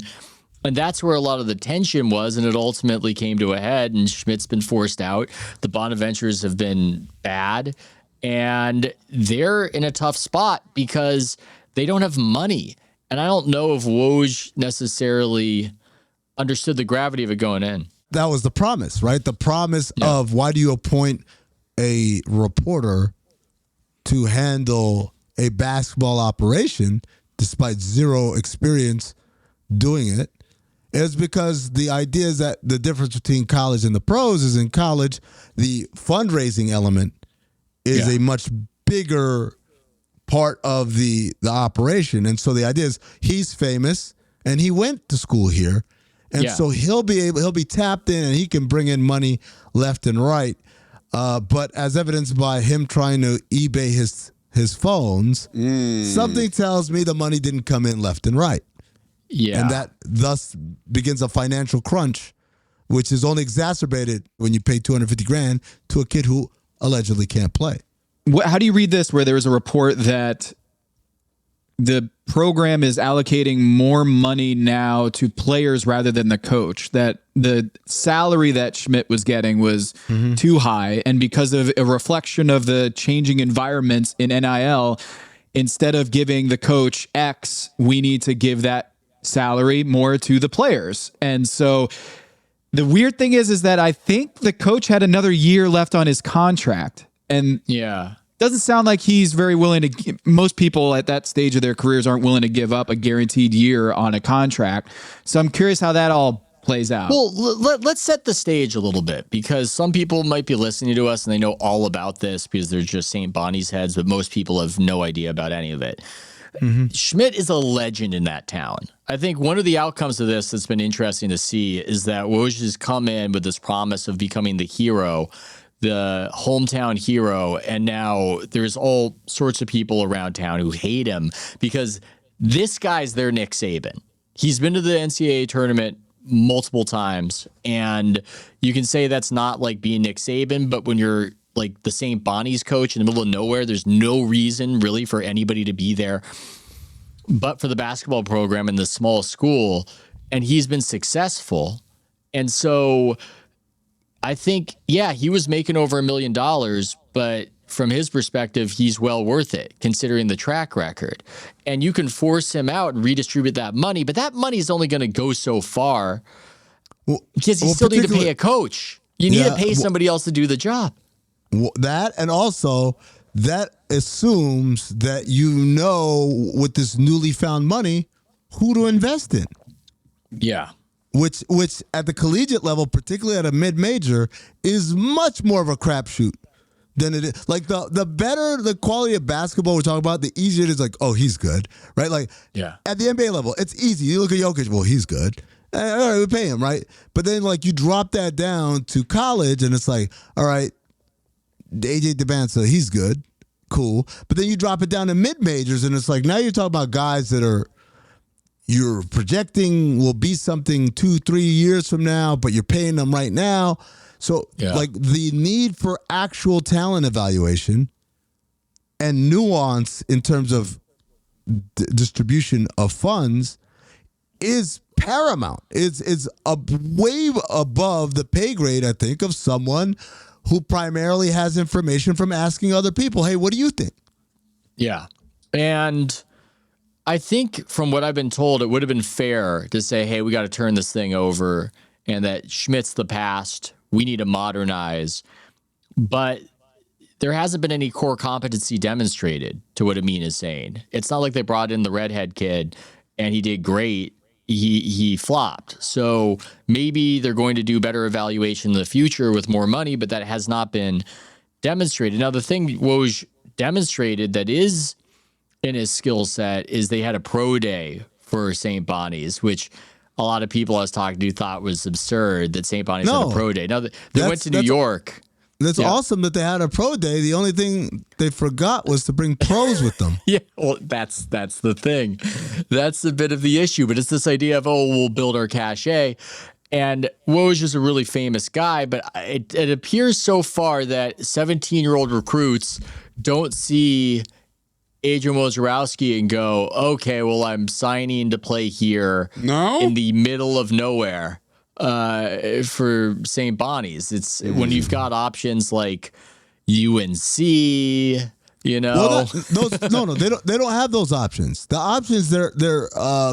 And that's where a lot of the tension was, and it ultimately came to a head, and Schmidt's been forced out. The Bonaventures have been bad, and they're in a tough spot because they don't have money. And I don't know if Woj necessarily understood the gravity of it going in. That was the promise, right? The promise of why do you appoint a reporter to handle a basketball operation despite zero experience doing it? Is because the idea is that the difference between college and the pros is in college, the fundraising element is a much bigger part of the operation. And so the idea is he's famous and he went to school here. And so he'll be tapped in and he can bring in money left and right. But as evidenced by him trying to eBay his phones, something tells me the money didn't come in left and right. Yeah. And that thus begins a financial crunch, which is only exacerbated when you pay $250,000 to a kid who allegedly can't play. How do you read this where there was a report that the program is allocating more money now to players rather than the coach, that the salary that Schmidt was getting was too high, and because of a reflection of the changing environments in NIL, instead of giving the coach X, we need to give that salary more to the players. And so the weird thing is that I think the coach had another year left on his contract, and doesn't sound like he's very willing to. Most people at that stage of their careers aren't willing to give up a guaranteed year on a contract. So I'm curious how that all plays out. Well, let's set the stage a little bit, because some people might be listening to us and they know all about this because they're just St. Bonnie's heads, but most people have no idea about any of it. Schmidt is a legend in that town. I think one of the outcomes of this that's been interesting to see is that Woj has come in with this promise of becoming the hero, the hometown hero, and now there's all sorts of people around town who hate him because this guy's their Nick Saban. He's been to the NCAA tournament multiple times, and you can say that's not like being Nick Saban, but when you're like the St. Bonnie's coach in the middle of nowhere, there's no reason really for anybody to be there. but for the basketball program in the small school, and he's been successful. And so I think, yeah, he was making over $1 million, but from his perspective, he's well worth it considering the track record. And you can force him out and redistribute that money, but that money is only going to go so far because you still need to pay a coach. You need to pay somebody else to do the job. That, and also that assumes that you know with this newly found money who to invest in. Yeah. Which at the collegiate level, particularly at a mid-major, is much more of a crapshoot than it is. Like the better the quality of basketball we're talking about, the easier it is. Like, oh, he's good, right? Like, at the NBA level, it's easy. You look at Jokic, well, he's good. All right, we pay him, right? But then, like, you drop that down to college, and it's like, all right, AJ DeBanza, he's good, cool. But then you drop it down to mid-majors, and it's like, now you're talking about guys that you're projecting will be something 2-3 years from now, but you're paying them right now. So, like, the need for actual talent evaluation and nuance in terms of distribution of funds is paramount. It's way above the pay grade, I think, of someone who primarily has information from asking other people, hey, what do you think? Yeah. And I think from what I've been told, it would have been fair to say, hey, we got to turn this thing over and that Schmidt's the past. We need to modernize. But there hasn't been any core competency demonstrated to what Amin is saying. It's not like they brought in the redhead kid and he did great. He flopped. So maybe they're going to do better evaluation in the future with more money, but that has not been demonstrated. Now, the thing Woj demonstrated that is in his skill set is they had a pro day for St. Bonnie's, which a lot of people I was talking to thought was absurd that St. Bonnie's had a pro day. Now, they went to New York. That's awesome that they had a pro day. The only thing they forgot was to bring pros with them. Yeah, well, that's the thing. That's a bit of the issue. But it's this idea of, oh, we'll build our cachet. And Woj is a really famous guy, but it appears so far that 17-year-old recruits don't see Adrian Wojnarowski and go, okay, well, I'm signing to play here in the middle of nowhere. For St. Bonnie's, it's when you've got options like UNC, you know. Well, they don't have those options. The options they're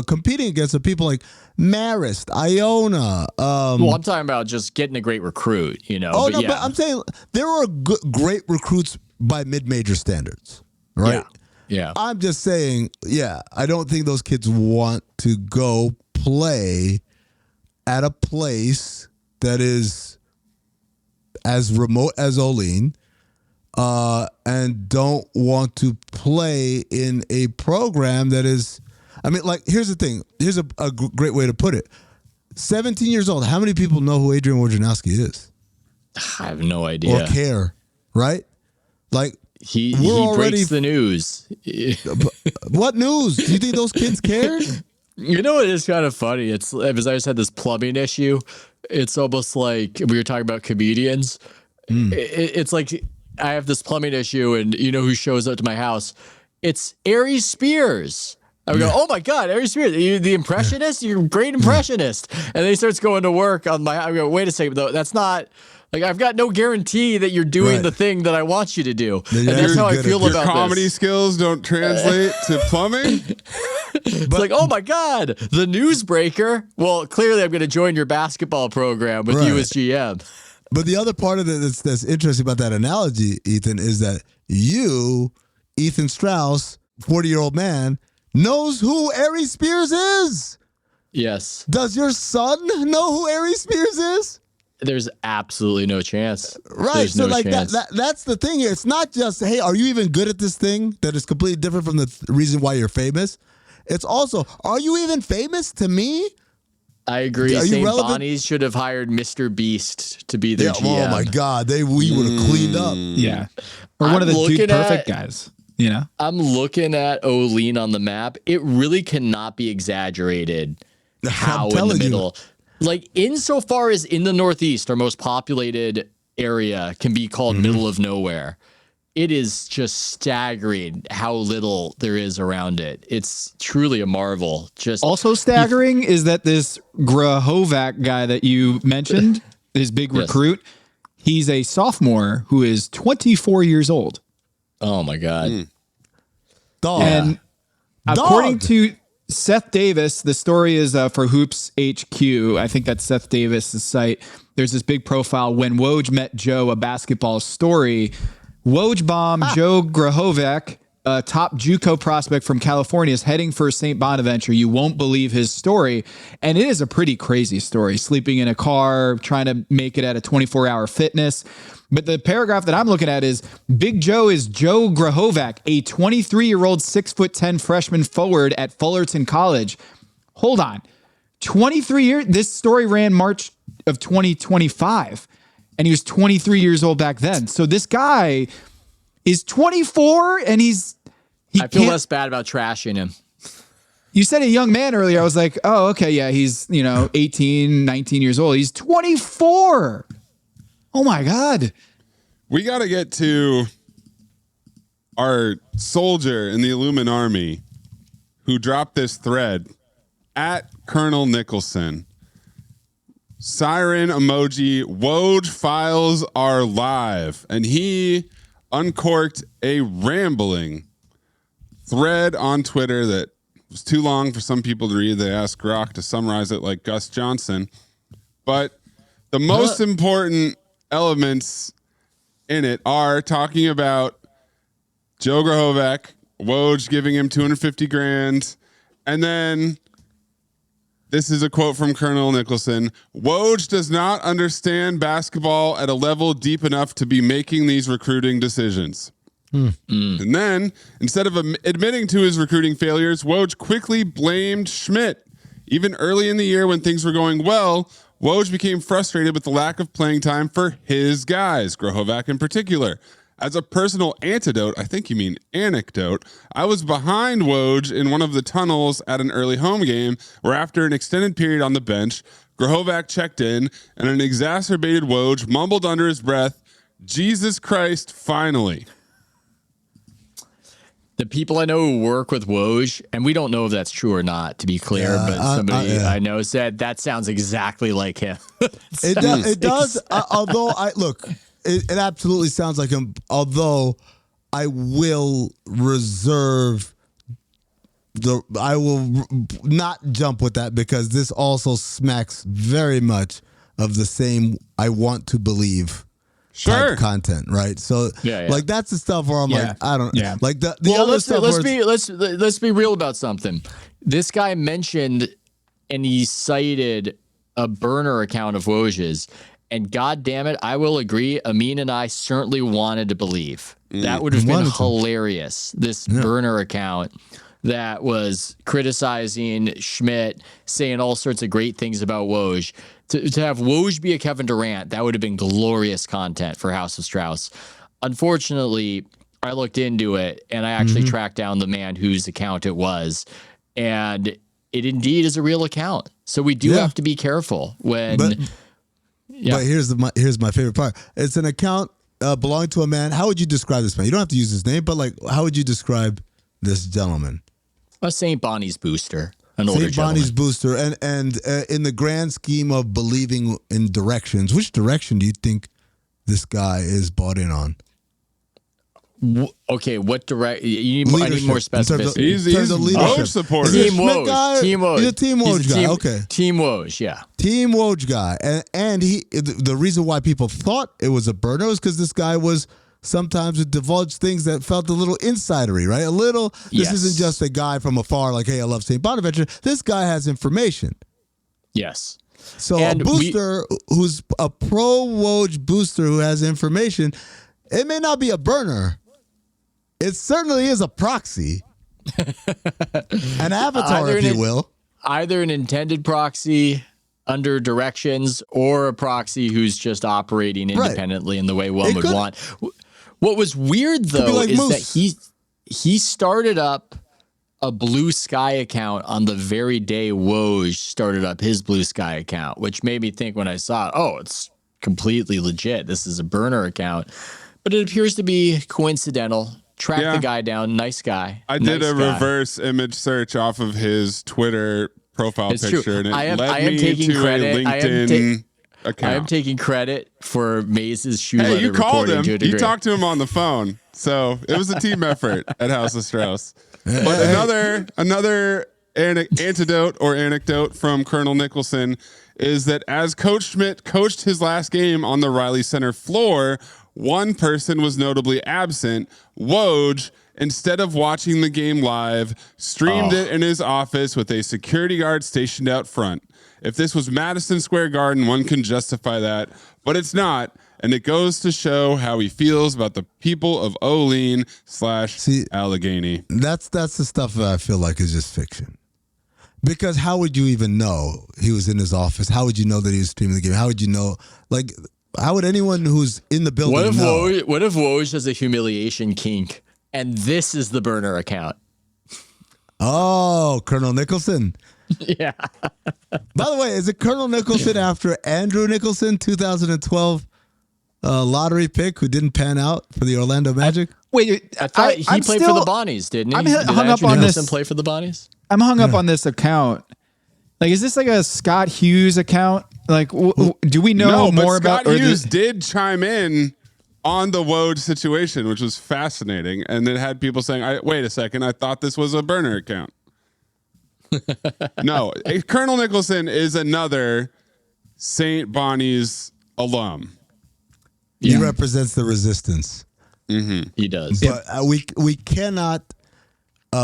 competing against are people like Marist, Iona. Well, I'm talking about just getting a great recruit, you know. But I'm saying there are great recruits by mid-major standards, right? Yeah. I'm just saying, I don't think those kids want to go play at a place that is as remote as Olean, and don't want to play in a program that is, I mean, like, here's the thing. Here's a great way to put it. 17 years old, how many people know who Adrian Wojnarowski is? I have no idea. Or care, right? Like, he breaks the news. What news? Do you think those kids cared? You know, it is kind of funny. It's because I just had this plumbing issue. It's almost like we were talking about comedians. It's like I have this plumbing issue, and you know who shows up to my house? It's Aries Spears. I would go, oh my God, Aries Spears, you the impressionist? You're a great impressionist. And then he starts going to work on my. I go, wait a second, though. That's not. Like, I've got no guarantee that you're doing the thing that I want you to do. And that's how I feel about your comedy skills don't translate to plumbing. It's like, oh my God, the newsbreaker. Well, clearly I'm going to join your basketball program with you as GM. But the other part of it that's interesting about that analogy, Ethan, is that you, Ethan Strauss, 40-year-old man, knows who Aries Spears is. Yes. Does your son know who Aries Spears is? There's absolutely no chance. Right. There's so no like chance. that's the thing here. It's not just, hey, are you even good at this thing that is completely different from the reason why you're famous? It's also, are you even famous to me? I agree. St. Bonnie's should have hired Mr. Beast to be their GM. Oh my God. We would have cleaned up. Yeah. Or one of the Dude Perfect guys. You know? I'm looking at Olean on the map. It really cannot be exaggerated how in the middle. Like, insofar as in the Northeast, our most populated area can be called middle of nowhere. it is just staggering how little there is around it. It's truly a marvel. Just also staggering is that this Grahovac guy that you mentioned, his big recruit, he's a sophomore who is 24 years old. Oh my God. Dog. And according to Seth Davis, the story is for Hoops HQ. I think that's Seth Davis' site. There's this big profile. When Woj met Joe, a basketball story. Woj bomb Joe Grahovac, a top JUCO prospect from California, is heading for St. Bonaventure. You won't believe his story. And it is a pretty crazy story. Sleeping in a car, trying to make it at a 24-hour fitness. But the paragraph that I'm looking at is Big Joe is Joe Grahovac, a 23-year-old 6'10" freshman forward at Fullerton College. Hold on. 23 years? This story ran March of 2025. And he was 23 years old back then. So this guy is 24 and I feel less bad about trashing him. You said a young man earlier. I was like, oh, okay. Yeah. He's, 18, 19 years old. He's 24. Oh my God. We got to get to our soldier in the Illuminati who dropped this thread at Colonel Nicholson. Siren emoji, Woj Files are live. And he uncorked a rambling thread on Twitter that was too long for some people to read. They asked Grok to summarize it like Gus Johnson. But the most important elements in it are talking about Joe Grahovac, Woj giving him $250,000, and then this is a quote from Colonel Nicholson. Woj does not understand basketball at a level deep enough to be making these recruiting decisions. And then, instead of admitting to his recruiting failures, Woj quickly blamed Schmidt. Even early in the year when things were going well, Woj became frustrated with the lack of playing time for his guys, Grahovac in particular. As a personal antidote, I think you mean anecdote, I was behind Woj in one of the tunnels at an early home game where after an extended period on the bench, Grahovac checked in and an exacerbated Woj mumbled under his breath, Jesus Christ, finally. The people I know who work with Woj, and we don't know if that's true or not, to be clear, but somebody I know said that sounds exactly like him. It does. Although it absolutely sounds like him. Although I will reserve I will not jump with that because this also smacks very much of the same I want to believe type content, right? So like that's the stuff where I'm like, I don't like the other stuff. Let's be real about something. This guy mentioned and he cited a burner account of Woj's. And God damn it, I will agree. Amin and I certainly wanted to believe. That would have been hilarious. This burner account that was criticizing Schmidt, saying all sorts of great things about Woj. To have Woj be a Kevin Durant, that would have been glorious content for House of Strauss. Unfortunately, I looked into it and I actually tracked down the man whose account it was. And it indeed is a real account. So we do have to be careful when... But here's my favorite part. It's an account belonging to a man. How would you describe this man? You don't have to use his name, but like, how would you describe this gentleman? A St. Bonnie's booster, an older St. Bonnie's booster, and in the grand scheme of believing in directions, which direction do you think this guy is bought in on? Okay, what direct? I need more specificity. He's a Woj supporter. Team Woj. He's a Team Woj guy. Okay, Team Woj. Yeah, Team Woj guy. And he, the reason why people thought it was a burner was because this guy was sometimes would divulge things that felt a little insidery, right? A little. This isn't just a guy from afar like, hey, I love St. Bonaventure. This guy has information. Yes. So a booster who's a pro Woj booster who has information, it may not be a burner. It certainly is a proxy, an avatar, if you will. Either an intended proxy under directions or a proxy who's just operating independently in the way one would want. What was weird, though, is that he started up a Blue Sky account on the very day Woj started up his Blue Sky account, which made me think when I saw it, oh, it's completely legit. This is a burner account. but it appears to be coincidental. Track the guy down. Nice guy. I did a reverse image search off of his Twitter profile picture, true. and it I am led me taking to credit. a LinkedIn account. I am taking credit for Maze's shoe leather. Hey, you called him. To a degree. You talked to him on the phone, so it was a team effort at House of Strauss. But another antidote or anecdote from Colonel Nicholson is that as Coach Schmidt coached his last game on the Riley Center floor, one person was notably absent. Woj, instead of watching the game live, streamed it in his office with a security guard stationed out front. If this was Madison Square Garden, one can justify that, but it's not. And it goes to show how he feels about the people of Olean/Allegheny. That's the stuff that I feel like is just fiction. Because how would you even know he was in his office? How would you know that he was streaming the game? How would you know? Like, how would anyone who's in the building know? What if Woj has a humiliation kink and this is the burner account? Oh, Colonel Nicholson. Yeah. By the way, is it Colonel Nicholson after Andrew Nicholson, 2012 lottery pick who didn't pan out for the Orlando Magic? Wait, I thought he played for the Bonnies, didn't he? I'm Did hung up on Nicholson this. play for the Bonnies? I'm hung up on this account. Like, is this like a Scott Hughes account? Like, do we know more about? Scott Hughes did chime in on the Woj situation, which was fascinating, and it had people saying, "Wait a second, I thought this was a burner account." No, Colonel Nicholson is another St. Bonnie's alum. He represents the resistance. Mm-hmm. He does. But we cannot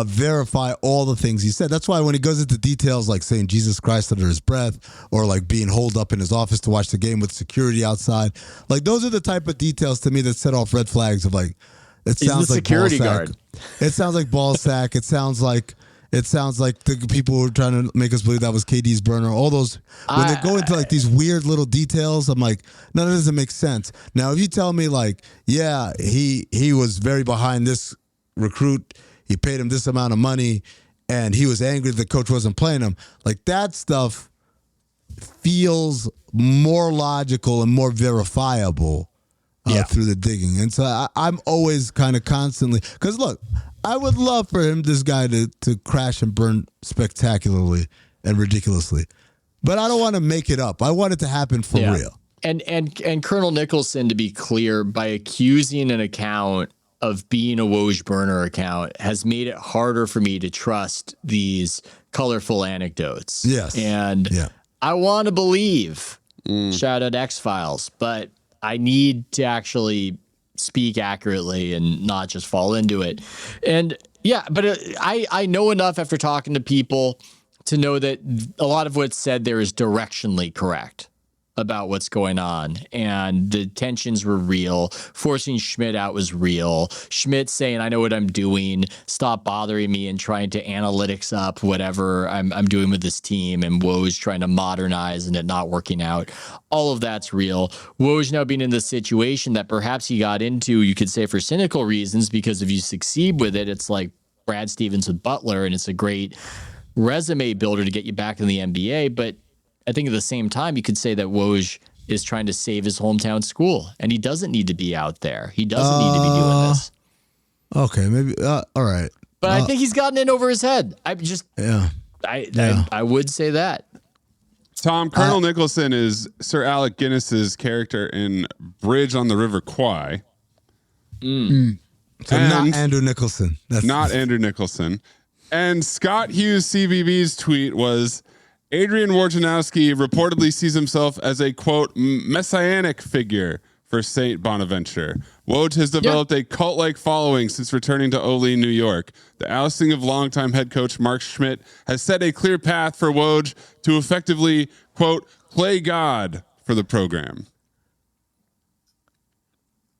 verify all the things he said. That's why when he goes into details like saying Jesus Christ under his breath or like being holed up in his office to watch the game with security outside, like those are the type of details to me that set off red flags of like, it sounds like security guard. It sounds like ball sack. It sounds like the people who were trying to make us believe that was KD's burner. All those, when they go into like these weird little details, I'm like, none of this makes sense. Now, if you tell me like, yeah, he was very behind this recruit, he paid him this amount of money, and he was angry that the coach wasn't playing him, like that stuff feels more logical and more verifiable through the digging. And so I'm always kind of constantly, because look, I would love for this guy to crash and burn spectacularly and ridiculously, but I don't want to make it up. I want it to happen for real. And Colonel Nicholson, to be clear, by accusing an account of being a Woj burner account has made it harder for me to trust these colorful anecdotes. Yes. And I want to believe, shout out X Files, but I need to actually speak accurately and not just fall into it. And but I know enough after talking to people to know that a lot of what's said there is directionally correct about what's going on. And the tensions were real. Forcing Schmidt out was real. Schmidt saying, I know what I'm doing. Stop bothering me and trying to analytics up whatever I'm doing with this team. And Woj trying to modernize and it not working out. All of that's real. Woj now being in the situation that perhaps he got into, you could say for cynical reasons, because if you succeed with it, it's like Brad Stevens with Butler, and it's a great resume builder to get you back in the NBA. But I think at the same time, you could say that Woj is trying to save his hometown school, and he doesn't need to be out there. He doesn't need to be doing this. Okay, maybe. All right. But I think he's gotten in over his head. I would say that. Tom, Colonel Nicholson is Sir Alec Guinness's character in Bridge on the River Kwai. So not Andrew Nicholson. Not Andrew Nicholson. And Scott Hughes CBB's tweet was, Adrian Wojnarowski reportedly sees himself as a, quote, messianic figure for St. Bonaventure. Woj has developed a cult-like following since returning to Olean, New York. The ousting of longtime head coach Mark Schmidt has set a clear path for Woj to effectively, quote, play God for the program.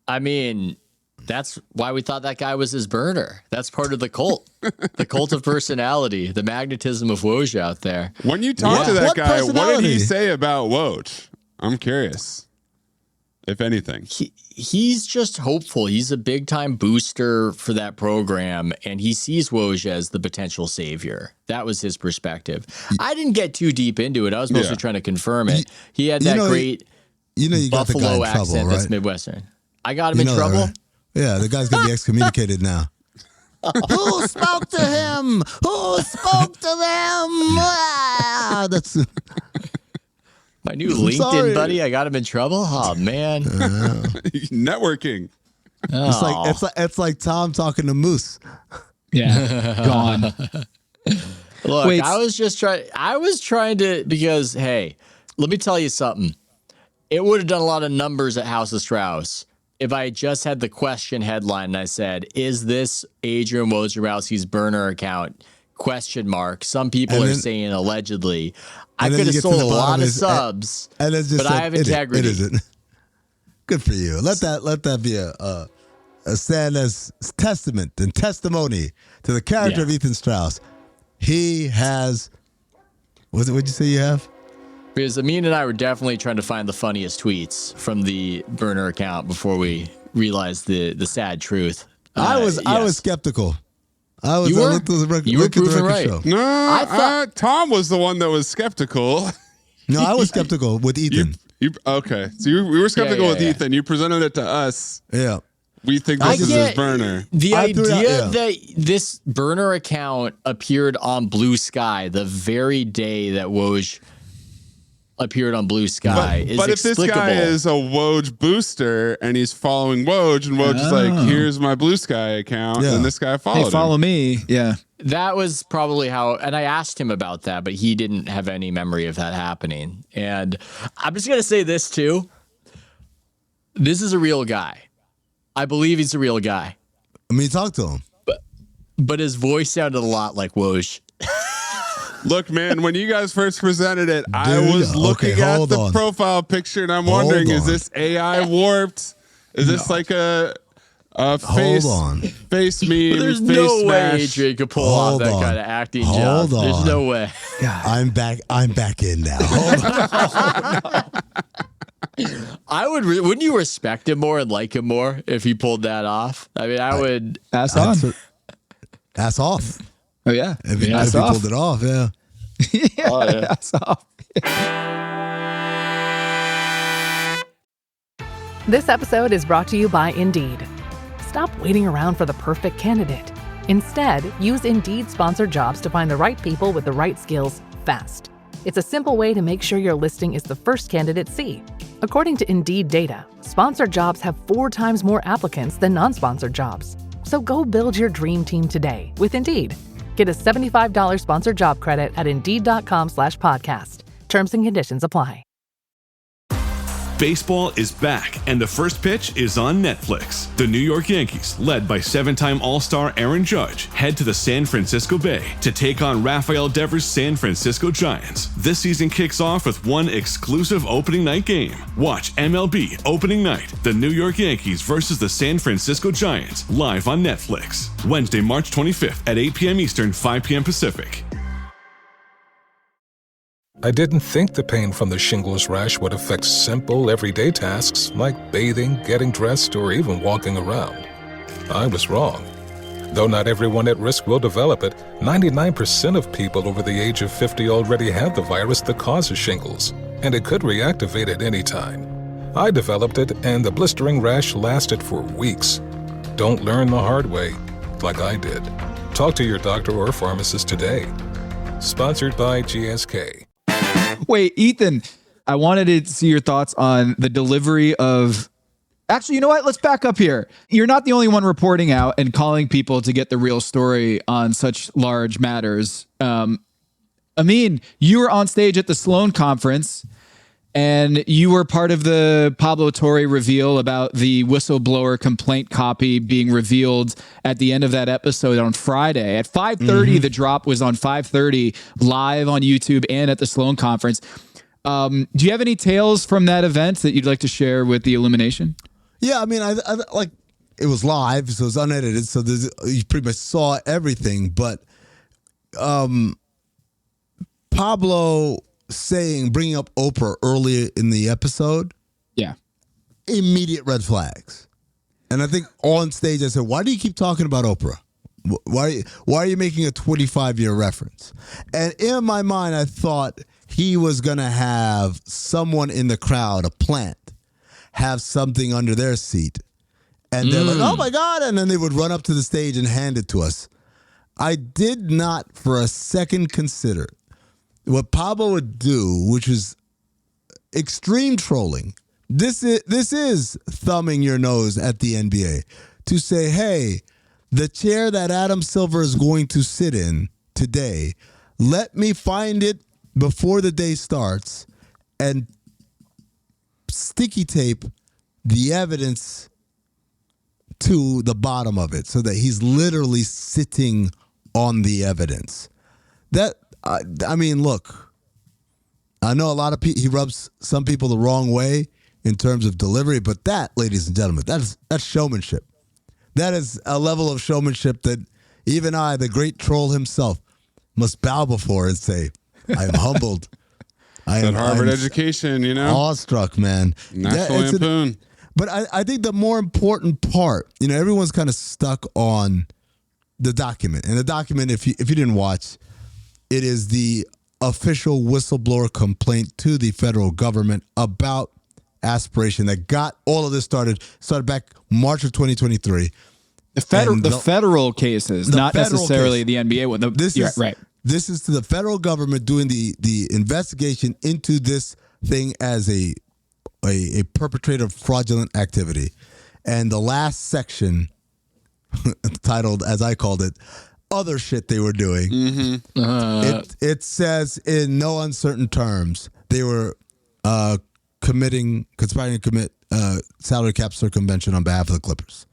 I mean, that's why we thought that guy was his burner. That's part of the cult. The cult of personality, the magnetism of Woj out there. When you talk to that guy, what did he say about Woj? I'm curious, if anything. He's just hopeful. He's a big-time booster for that program, and he sees Woj as the potential savior. That was his perspective. I didn't get too deep into it. I was mostly trying to confirm it. He had that great you got Buffalo the guy in accent trouble, right? that's Midwestern. I got him in trouble? Right? Yeah, the guy's going to be excommunicated now. Who spoke to him? Who spoke to them? That's my new LinkedIn buddy. I got him in trouble. Oh man, networking. It's like Tom talking to Moose. Yeah, gone. Look, wait, I was trying to, because hey, let me tell you something. It would have done a lot of numbers at House of Strauss if I just had the question headline and I said, "Is this Adrian Wojnarowski's burner account?" ? Some people are saying allegedly. I could have sold a lot of subs, but I have integrity. It isn't. Good for you. Let that be a stand as testament and testimony to the character of Ethan Strauss. He has. What'd you say you have? Because Amin and I were definitely trying to find the funniest tweets from the burner account before we realized the sad truth. I was skeptical. You were proven right. Show. No, I thought Tom was the one that was skeptical. No, I was skeptical with Ethan. Okay, so we were skeptical with Ethan. You presented it to us. Yeah. We think this is his burner. The idea that this burner account appeared on Blue Sky the very day that Woj appeared on Blue Sky is but if this guy is a Woj booster and he's following Woj, and Woj is like, "Here's my Blue Sky account," and this guy followed him. Follow me. Yeah. That was probably how, and I asked him about that, but he didn't have any memory of that happening. And I'm just going to say this too. This is a real guy. I believe he's a real guy. I mean, talk to him. But his voice sounded a lot like Woj. Look, man, when you guys first presented it, I was looking at the profile picture and I'm wondering, is this AI warped? Is this like a face meme? There's no way Adrian could pull off that kind of acting job. There's no way. God. I'm back in now. Wouldn't you respect him more and like him more if he pulled that off? I mean, I would. Ass on. Ass off. Oh, yeah. If he pulled it off, yeah. Ass off. This episode is brought to you by Indeed. Stop waiting around for the perfect candidate. Instead, use Indeed sponsored jobs to find the right people with the right skills fast. It's a simple way to make sure your listing is the first candidates see. According to Indeed data, sponsored jobs have 4 times more applicants than non-sponsored jobs. So go build your dream team today with Indeed. Get a $75 sponsored job credit at Indeed.com/podcast. Terms and conditions apply. Baseball is back, and the first pitch is on Netflix. The New York Yankees, led by 7-time All-Star Aaron Judge, head to the San Francisco Bay to take on Rafael Devers' San Francisco Giants. This season kicks off with one exclusive opening night game. Watch MLB Opening Night, the New York Yankees versus the San Francisco Giants, live on Netflix. Wednesday, March 25th at 8 p.m. Eastern, 5 p.m. Pacific. I didn't think the pain from the shingles rash would affect simple, everyday tasks like bathing, getting dressed, or even walking around. I was wrong. Though not everyone at risk will develop it, 99% of people over the age of 50 already have the virus that causes shingles, and it could reactivate at any time. I developed it, and the blistering rash lasted for weeks. Don't learn the hard way, like I did. Talk to your doctor or pharmacist today. Sponsored by GSK. Wait, Ethan, I wanted to see your thoughts on the delivery of... Actually, you know what? Let's back up here. You're not the only one reporting out and calling people to get the real story on such large matters. Amin, you were on stage at the Sloan Conference, and you were part of the Pablo Torre reveal about the whistleblower complaint copy being revealed at the end of that episode on Friday. At 5:30, the drop was on 5:30, live on YouTube and at the Sloan Conference. Do you have any tales from that event that you'd like to share with the Illumination? Yeah, I mean, I like it was live, so it was unedited, so you pretty much saw everything. But Pablo bringing up Oprah earlier in the episode, immediate red flags. And I think on stage I said, "Why do you keep talking about Oprah? Why are you making a 25-year reference?" And in my mind, I thought he was gonna have someone in the crowd, a plant, have something under their seat And they're like, oh my God. And then they would run up to the stage and hand it to us. I did not for a second consider what Pablo would do, which was extreme trolling. This is thumbing your nose at the NBA to say, hey, the chair that Adam Silver is going to sit in today, let me find it before the day starts and sticky tape the evidence to the bottom of it so that he's literally sitting on the evidence. That, I mean, look, I know a lot of people, he rubs some people the wrong way in terms of delivery, but that, ladies and gentlemen, that's showmanship. That is a level of showmanship that even I, the great troll himself, must bow before and say, I am humbled. That Harvard education, you know? Awestruck, man. National Lampoon. But I think the more important part, you know, everyone's kind of stuck on the document. And the document, if you didn't watch, it is the official whistleblower complaint to the federal government about aspiration that got all of this started back March of 2023. The federal cases, not necessarily the NBA one. This is to the federal government doing the investigation into this thing as a perpetrator of fraudulent activity. And the last section, titled, as I called it, other shit they were doing, it says in no uncertain terms they were conspiring to commit salary cap circumvention on behalf of the Clippers.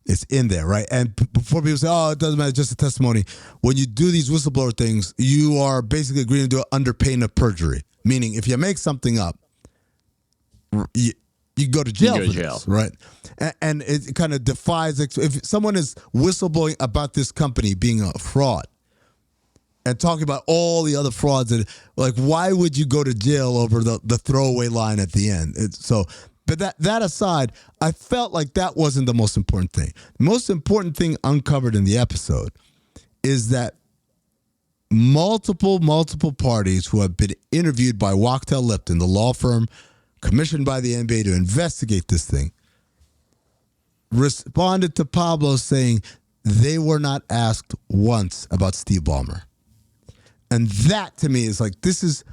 It's in there, right? And before people say, oh, it doesn't matter, just a testimony. When you do these whistleblower things, you are basically agreeing to do it under pain of perjury. Meaning, if you make something up, you go to jail for this, right? And it kind of defies, if someone is whistleblowing about this company being a fraud and talking about all the other frauds, and like, why would you go to jail over the throwaway line at the end? But that aside, I felt like that wasn't the most important thing. The most important thing uncovered in the episode is that multiple parties who have been interviewed by Wachtell Lipton, the law firm commissioned by the NBA to investigate this thing, responded to Pablo saying they were not asked once about Steve Ballmer. And that to me is like, this is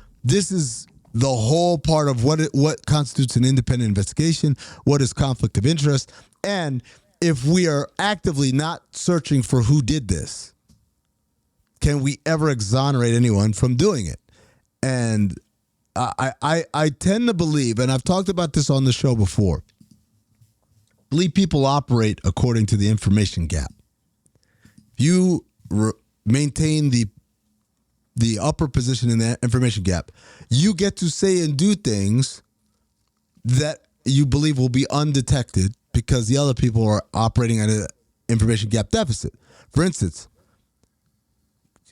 the whole part of what constitutes an independent investigation, what is conflict of interest, and if we are actively not searching for who did this, can we ever exonerate anyone from doing it? And I tend to believe, and I've talked about this on the show before, believe people operate according to the information gap. If you maintain the upper position in that information gap, you get to say and do things that you believe will be undetected because the other people are operating at an information gap deficit. For instance,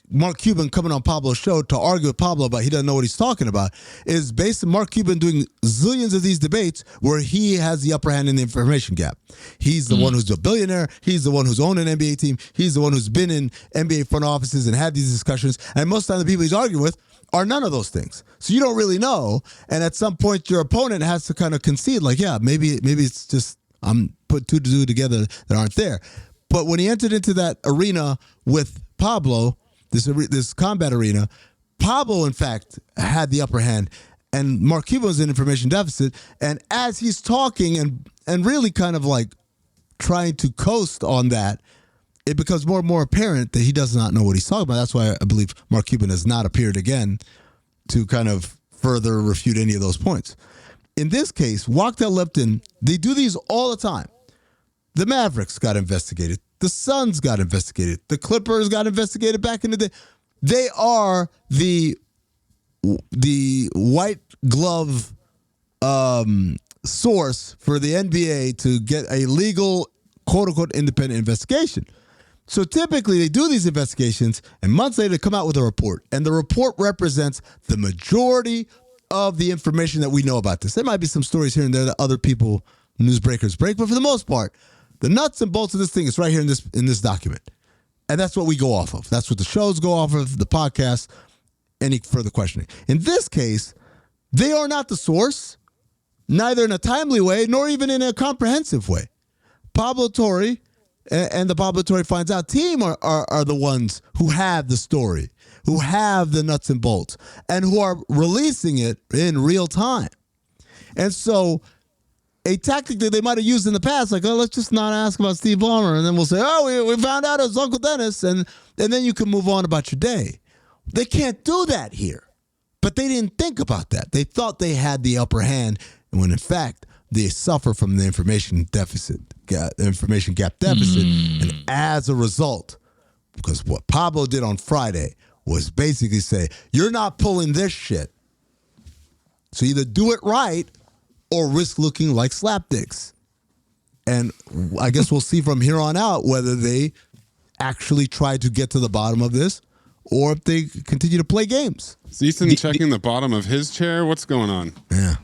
Mark Cuban coming on Pablo's show to argue with Pablo about he doesn't know what he's talking about is based on Mark Cuban doing zillions of these debates where he has the upper hand in the information gap. He's the one who's a billionaire. He's the one who's owned an NBA team. He's the one who's been in NBA front offices and had these discussions. And most of the time the people he's arguing with are none of those things. So you don't really know. And at some point your opponent has to kind of concede like, yeah, maybe it's just I'm put two to two together that aren't there. But when he entered into that arena with Pablo, this combat arena, Pablo, in fact, had the upper hand, and Mark Cuban was in information deficit. And as he's talking and really kind of like trying to coast on that, it becomes more and more apparent that he does not know what he's talking about. That's why I believe Mark Cuban has not appeared again to kind of further refute any of those points. In this case, Wachtell Lipton, they do these all the time. The Mavericks got investigated. The Suns got investigated. The Clippers got investigated back in the day. They are the white glove source for the NBA to get a legal, quote-unquote, independent investigation. So typically they do these investigations, and months later they come out with a report. And the report represents the majority of the information that we know about this. There might be some stories here and there that other people, newsbreakers, break, but for the most part, the nuts and bolts of this thing is right here in this document. And that's what we go off of. That's what the shows go off of, the podcast, any further questioning. In this case, they are not the source, neither in a timely way, nor even in a comprehensive way. Pablo Torre and the Pablo Torre Finds Out team are the ones who have the story, who have the nuts and bolts, and who are releasing it in real time. And so a tactic that they might have used in the past, like, oh, let's just not ask about Steve Ballmer, and then we'll say, oh, we found out it was Uncle Dennis, and then you can move on about your day. They can't do that here. But they didn't think about that. They thought they had the upper hand, and when in fact they suffer from the information gap deficit, and as a result, because what Pablo did on Friday was basically say, you're not pulling this shit, so either do it right or risk looking like slapdicks. And I guess we'll see from here on out whether they actually try to get to the bottom of this or if they continue to play games. Is Ethan checking the bottom of his chair? What's going on? Yeah.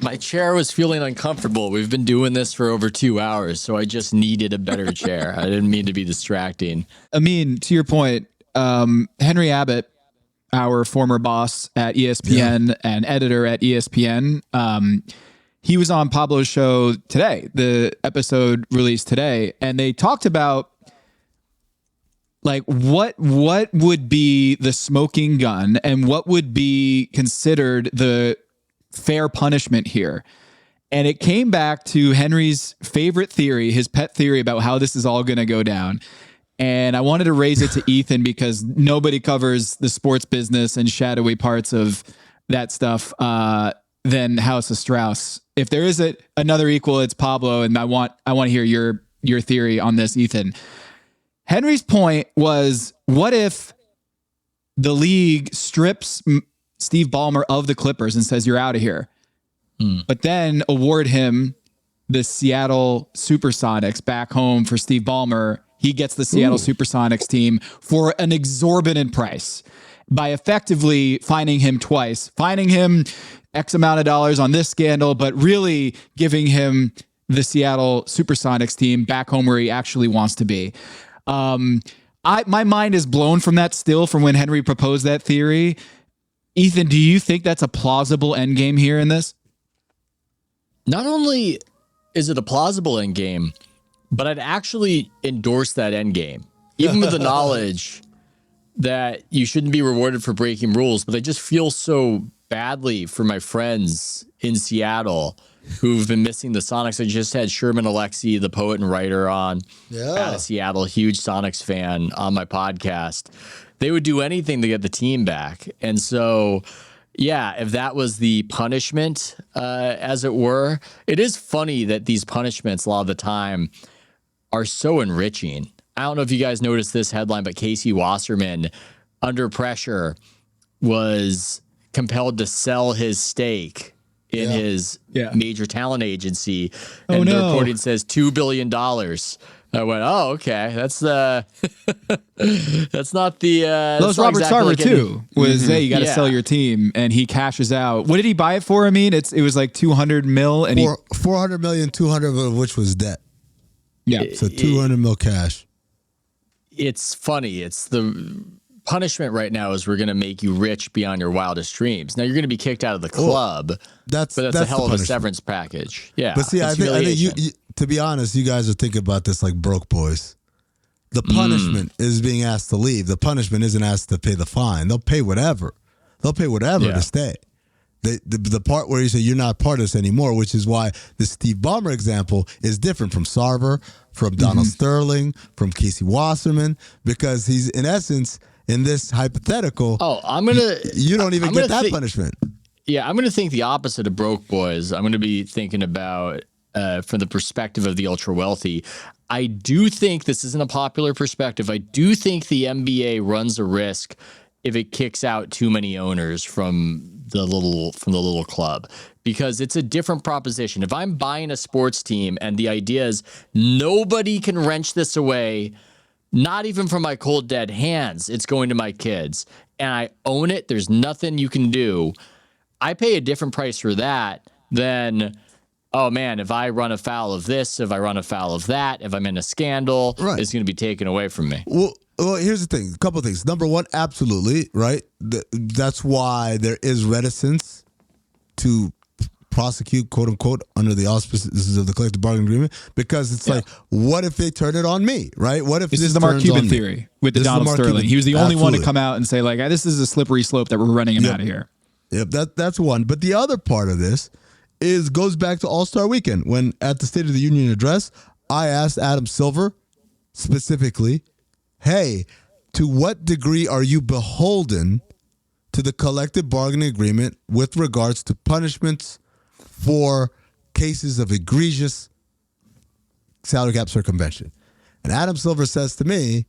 My chair was feeling uncomfortable. We've been doing this for over 2 hours, so I just needed a better chair. I didn't mean to be distracting. Amin, to your point, Henry Abbott, our former boss at ESPN and editor at ESPN, he was on Pablo's show today, the episode released today, and they talked about like what would be the smoking gun and what would be considered the fair punishment here. And it came back to Henry's favorite theory, his pet theory about how this is all going to go down. And I wanted to raise it to Ethan because nobody covers the sports business and shadowy parts of that stuff than House of Strauss. If there is another equal, it's Pablo, and I want to hear your theory on this, Ethan. Henry's point was, what if the league strips Steve Ballmer of the Clippers and says, you're out of here, but then award him the Seattle Supersonics back home for Steve Ballmer? He gets the Seattle Supersonics team for an exorbitant price by effectively fining him twice, fining him X amount of dollars on this scandal, but really giving him the Seattle Supersonics team back home where he actually wants to be. My mind is blown from that still, from when Henry proposed that theory. Ethan, do you think that's a plausible endgame here in this? Not only is it a plausible endgame, but I'd actually endorse that endgame, even with the knowledge that you shouldn't be rewarded for breaking rules. But I just feel so badly for my friends in Seattle who've been missing the Sonics. I just had Sherman Alexie, the poet and writer, on out of Seattle, huge Sonics fan, on my podcast. They would do anything to get the team back. And so, yeah, if that was the punishment, as it were, it is funny that these punishments a lot of the time are so enriching. I don't know if you guys noticed this headline, but Casey Wasserman, under pressure, was compelled to sell his stake in his major talent agency. And the reporting says $2 billion. I went, oh, okay. That's that's not the... that was Robert Sarver, too. Was, hey, you got to sell your team. And he cashes out. What did he buy it for? I mean, it was like $200 million. And $400 million, 200 of which was debt. Yeah. So $200 million cash. It's funny. It's the punishment right now is we're going to make you rich beyond your wildest dreams. Now you're going to be kicked out of the club. That's a hell of a severance package. Yeah. But see, I think you, to be honest, you guys are thinking about this like broke boys. The punishment is being asked to leave. The punishment isn't asked to pay the fine. They'll pay whatever. To stay. The part where you say you're not part of this anymore, which is why the Steve Ballmer example is different from Sarver, from Donald Sterling, from Casey Wasserman, because he's in essence in this hypothetical. Oh, you don't even get that punishment. Yeah, I'm gonna think the opposite of broke boys. I'm gonna be thinking about from the perspective of the ultra wealthy. I do think this isn't a popular perspective. I do think the NBA runs a risk if it kicks out too many owners from the little club, because it's a different proposition. If I'm buying a sports team and the idea is nobody can wrench this away, not even from my cold dead hands, it's going to my kids, and I own it, there's nothing you can do, I pay a different price for that than, oh man, if I run afoul of this, if I run afoul of that, if I'm in a scandal, it's going to be taken away from me. Well, here's the thing. A couple of things. Number one, absolutely, right? That's why there is reticence to prosecute, quote unquote, under the auspices of the collective bargaining agreement, because it's like, what if they turn it on me, right? What if this is the Mark Cuban theory with the Donald Sterling? He was the only one to come out and say, like, this is a slippery slope that we're running him out of here. Yep, that's one. But the other part of this goes back to All-Star Weekend, when at the State of the Union address, I asked Adam Silver specifically, hey, to what degree are you beholden to the collective bargaining agreement with regards to punishments for cases of egregious salary cap circumvention? And Adam Silver says to me,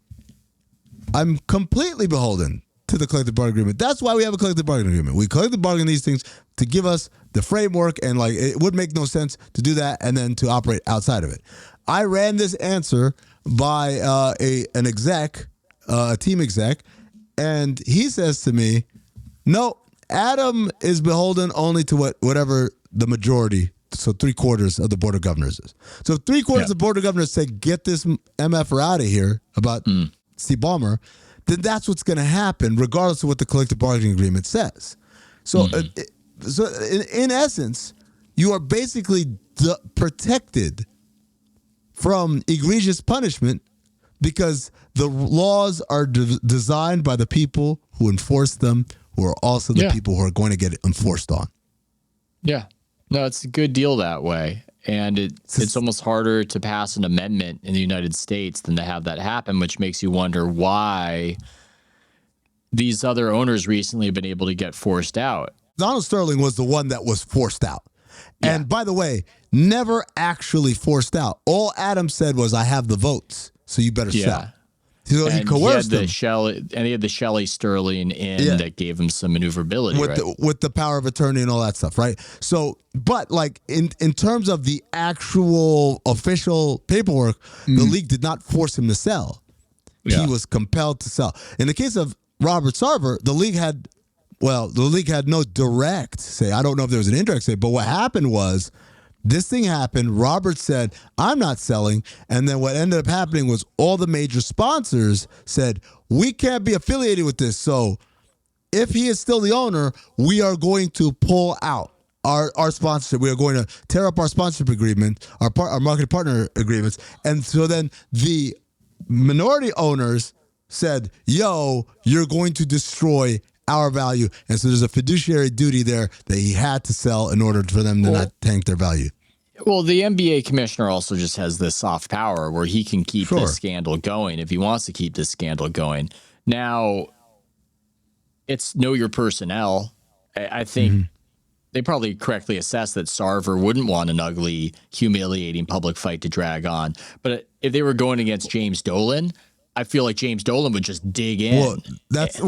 I'm completely beholden to the collective bargaining agreement. That's why we have a collective bargaining agreement. We collective bargain these things to give us the framework, and like it would make no sense to do that and then to operate outside of it. I ran this answer by an exec, a team exec, and he says to me, no, Adam is beholden only to whatever the majority, so 3/4 of the Board of Governors is. So if 3/4 of the Board of Governors say, get this MFer out of here about Steve Ballmer, then that's what's going to happen, regardless of what the collective bargaining agreement says. So, in essence, you are basically protected from egregious punishment because the laws are designed by the people who enforce them, who are also the people who are going to get it enforced on. Yeah. No, it's a good deal that way. And it's almost harder to pass an amendment in the United States than to have that happen, which makes you wonder why these other owners recently have been able to get forced out. Donald Sterling was the one that was forced out. And by the way, never actually forced out. All Adam said was, I have the votes, so you better sell. So he coerced them. And he had the Shelley Sterling in that gave him some maneuverability, with the power of attorney and all that stuff, right? So, but like in terms of the actual official paperwork, the league did not force him to sell. He was compelled to sell. In the case of Robert Sarver, the league had no direct say. I don't know if there was an indirect say, but what happened was, this thing happened. Robert said, I'm not selling. And then what ended up happening was all the major sponsors said, we can't be affiliated with this. So if he is still the owner, we are going to pull out our sponsorship. We are going to tear up our sponsorship agreement, our market partner agreements. And so then the minority owners said, yo, you're going to destroy our value. And so there's a fiduciary duty there that he had to sell in order for them to not tank their value. Well, the NBA commissioner also just has this soft power where he can keep this scandal going if he wants to keep this scandal going. Now, it's know your personnel. I think they probably correctly assessed that Sarver wouldn't want an ugly, humiliating public fight to drag on. But if they were going against James Dolan, I feel like James Dolan would just dig in. That's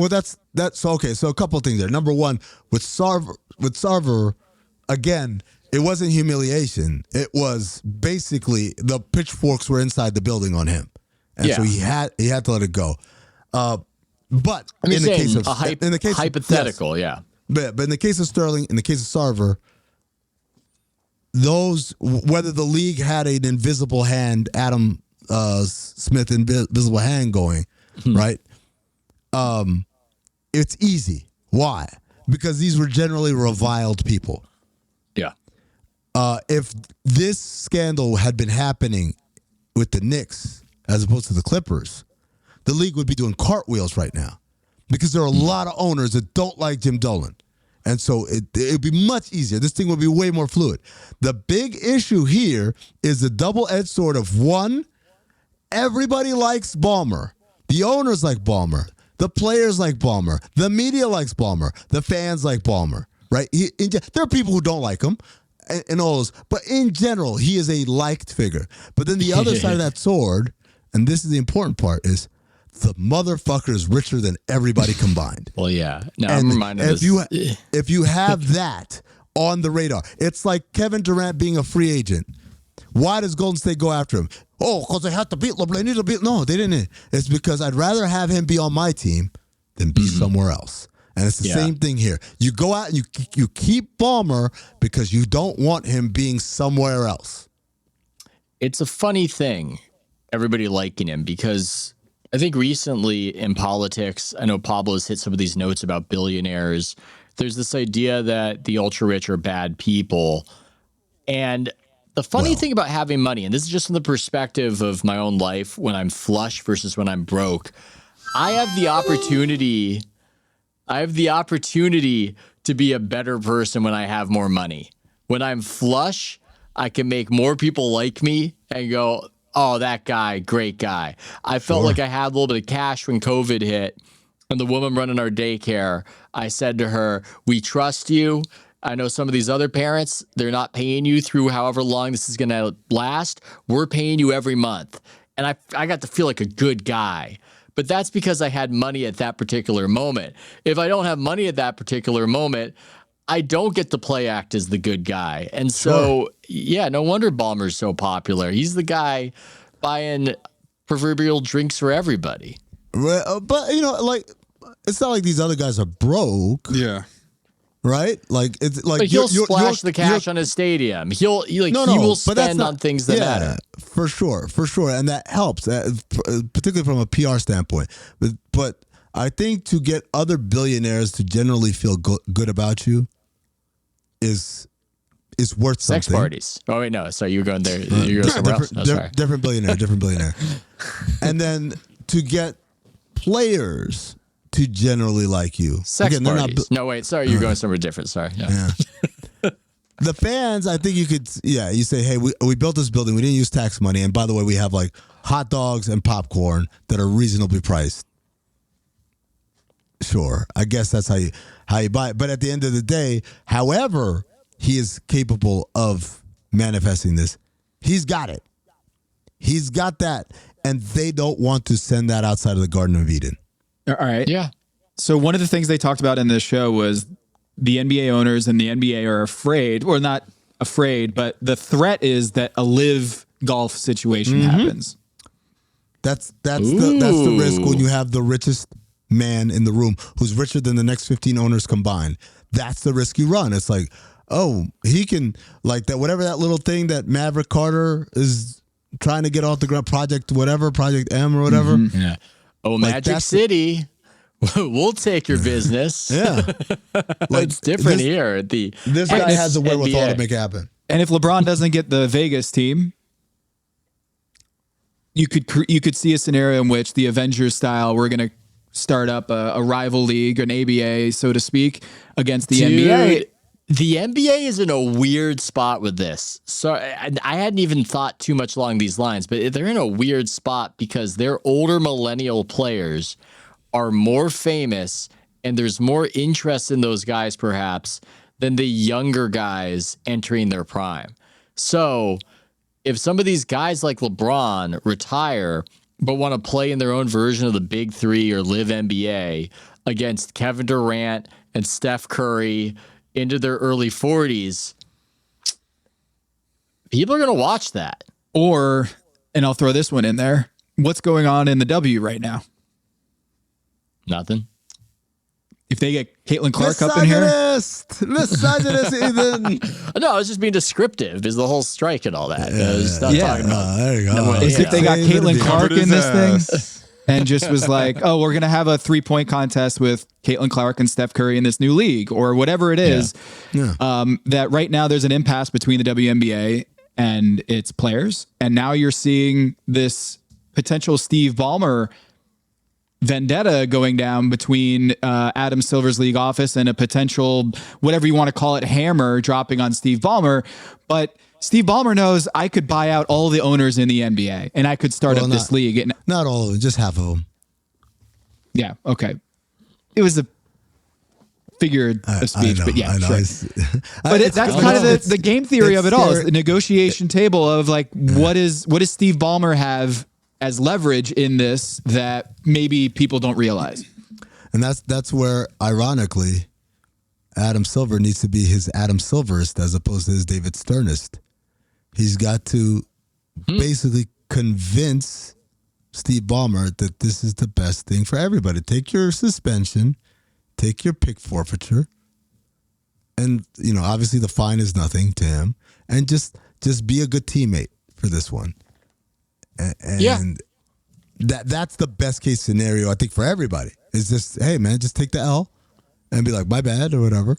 okay. So a couple of things there. Number one, with Sarver, again, it wasn't humiliation. It was basically the pitchforks were inside the building on him, and so he had to let it go. But in the case of hypothetical, but in the case of Sterling, in the case of Sarver, whether the league had an invisible hand, Adam Smith invisible hand going, right? It's easy. Why? Because these were generally reviled people. Yeah. If this scandal had been happening with the Knicks as opposed to the Clippers, the league would be doing cartwheels right now, because there are a lot of owners that don't like Jim Dolan. And so it'd be much easier. This thing would be way more fluid. The big issue here is the double-edged sword of, one, everybody likes Ballmer. The owners like Ballmer. The players like Ballmer. The media likes Ballmer. The fans like Ballmer, right? There are people who don't like him and all those, but in general, he is a liked figure. But then the other side of that sword, and this is the important part, is the motherfucker is richer than everybody combined. Well, yeah. No, I'm reminded of this. If you have that on the radar, it's like Kevin Durant being a free agent. Why does Golden State go after him? Oh, because they had to beat LeBron. They need to beat. No, they didn't. It's because I'd rather have him be on my team than be somewhere else. And it's the same thing here. You go out and you keep Ballmer because you don't want him being somewhere else. It's a funny thing, everybody liking him, because I think recently in politics, I know Pablo's hit some of these notes about billionaires There's this idea that the ultra rich are bad people. And the funny thing about having money, and this is just from the perspective of my own life when I'm flush versus when I'm broke, I have the opportunity to be a better person when I have more money. When I'm flush, I can make more people like me and go, oh, that guy, great guy. I felt like I had a little bit of cash when COVID hit. And the woman running our daycare, I said to her, we trust you. I know some of these other parents, they're not paying you through however long this is going to last. We're paying you every month. And I got to feel like a good guy. But that's because I had money at that particular moment. If I don't have money at that particular moment, I don't get to play act as the good guy. And so, yeah, no wonder Ballmer's so popular. He's the guy buying proverbial drinks for everybody. But, like, it's not like these other guys are broke. Yeah. Right? Like, it's like but he'll splash the cash on his stadium. He will spend on things that matter. For sure. And that helps, particularly from a PR standpoint. But I think to get other billionaires to generally feel good about you is worth something. Sex parties. Oh, wait, no. Sorry, you were going there. You were somewhere else. Different billionaire. And then to get players to generally like you. Sex parties. No, wait. Sorry, you're going somewhere different. Sorry. No. Yeah. The fans, I think you could, you say, hey, we built this building. We didn't use tax money. And by the way, we have like hot dogs and popcorn that are reasonably priced. Sure. I guess that's how you buy it. But at the end of the day, however he is capable of manifesting this, he's got it. He's got that. And they don't want to send that outside of the Garden of Eden. All right. Yeah. So one of the things they talked about in this show was the NBA owners and the NBA are afraid, or not afraid, but the threat is that a live golf situation happens. That's the risk when you have the richest man in the room who's richer than the next 15 owners combined. That's the risk you run. It's like, oh, he can, like that, whatever that little thing that Maverick Carter is trying to get off the ground, Project M or whatever. Yeah. Oh, like Magic City. We'll take your business. Yeah. Like, it's different here. This guy has the wherewithal NBA. to make it happen. And if LeBron doesn't get the Vegas team, you could see a scenario in which the Avengers style, we're going to start up a rival league, an ABA, so to speak, against the NBA. The NBA is in a weird spot with this. So I hadn't even thought too much along these lines, but they're in a weird spot because their older millennial players are more famous and there's more interest in those guys perhaps than the younger guys entering their prime. So if some of these guys like LeBron retire but want to play in their own version of the Big Three or Live NBA against Kevin Durant and Steph Curry into their early 40s, people are going to watch that. Or, and I'll throw this one in there, what's going on in the W right now? Nothing. If they get Caitlin Clark up in here. Misogynist, Ethan. No, I was just being descriptive. Is the whole strike and all that. Talking about. There you go. If they got Caitlin Clark in this thing and just was like, oh, we're going to have a 3-point contest with Caitlin Clark and Steph Curry in this new league or whatever it is, that right now there's an impasse between the WNBA and its players. And now you're seeing this potential Steve Ballmer vendetta going down between Adam Silver's league office and a potential, whatever you want to call it, hammer dropping on Steve Ballmer. But Steve Ballmer knows I could buy out all the owners in the NBA and I could start up this league. And, not all of them, just half of them. Yeah. Okay. It was a figure of speech, but yeah, sure. But that's kind of the game theory of it all. Is the negotiation table of like, what does Steve Ballmer have as leverage in this that maybe people don't realize? And that's where, ironically, Adam Silver needs to be his Adam Silverist as opposed to his David Sternist. He's got to basically convince Steve Ballmer that this is the best thing for everybody. Take your suspension, take your pick forfeiture, and obviously the fine is nothing to him, and just be a good teammate for this one. And that's the best case scenario, I think, for everybody. Is just, hey man, just take the L and be like, my bad or whatever.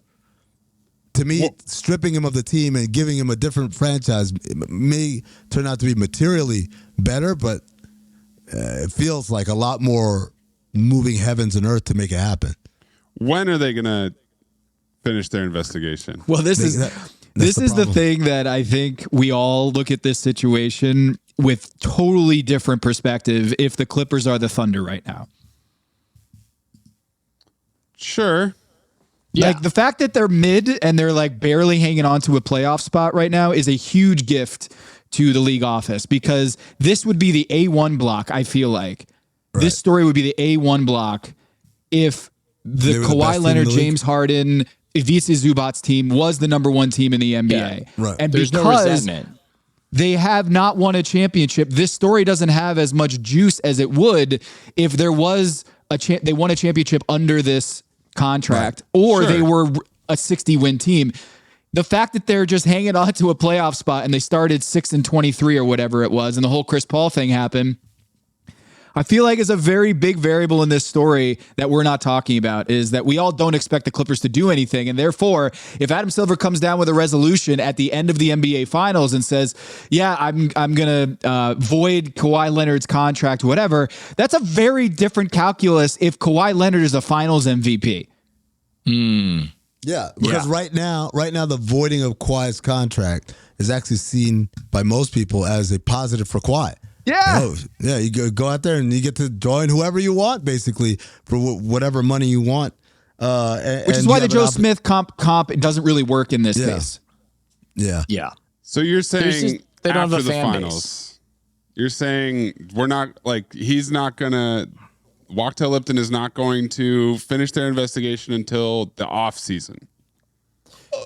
To me, stripping him of the team and giving him a different franchise may turn out to be materially better, but it feels like a lot more moving heavens and earth to make it happen. When are they going to finish their investigation? Well, this is the thing that I think we all look at this situation with totally different perspective if the Clippers are the Thunder right now. Sure. Yeah. Like the fact that they're mid and they're like barely hanging on to a playoff spot right now is a huge gift to the league office, because this would be the A1 block. I feel like this story would be the A1 block if the Kawhi Leonard, James Harden, Ivica Zubac's team was the number one team in the NBA. Yeah, right. And there's no resentment. They have not won a championship, this story doesn't have as much juice as it would if there was they won a championship under this contract, or they were a 60-win team. The fact that they're just hanging on to a playoff spot and they started 6-23 or whatever it was, and the whole Chris Paul thing happened, I feel like is a very big variable in this story that we're not talking about, is that we all don't expect the Clippers to do anything. And therefore, if Adam Silver comes down with a resolution at the end of the NBA Finals and says, yeah, I'm going to void Kawhi Leonard's contract, whatever, that's a very different calculus if Kawhi Leonard is a Finals MVP. Yeah, because right now, the voiding of Kawhi's contract is actually seen by most people as a positive for Kawhi. Yeah. You go out there and you get to join whoever you want, basically, for whatever money you want. Which is why the Joe Smith comp doesn't really work in this case. Yeah. Yeah. So you're saying they don't after have a the fan finals, base. You're saying we're not, like, he's not going to, Wachtell Lipton is not going to finish their investigation until the off season.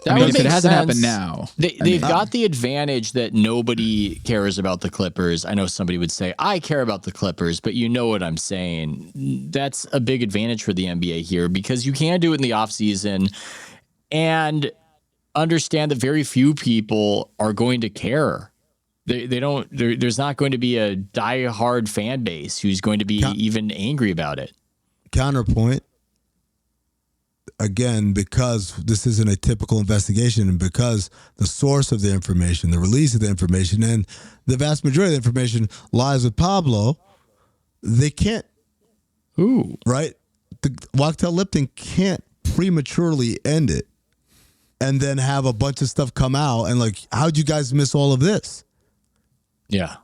That I mean, would if it make hasn't sense. happened now. They've got the advantage that nobody cares about the Clippers. I know somebody would say, I care about the Clippers, but you know what I'm saying. That's a big advantage for the NBA here, because you can do it in the offseason and understand that very few people are going to care. There's not going to be a diehard fan base who's going to be even angry about it. Counterpoint. Again, because this isn't a typical investigation, and because the source of the information, the release of the information, and the vast majority of the information lies with Pablo, they can't. Right? Wachtell Lipton can't prematurely end it and then have a bunch of stuff come out and like, how'd you guys miss all of this? Yeah.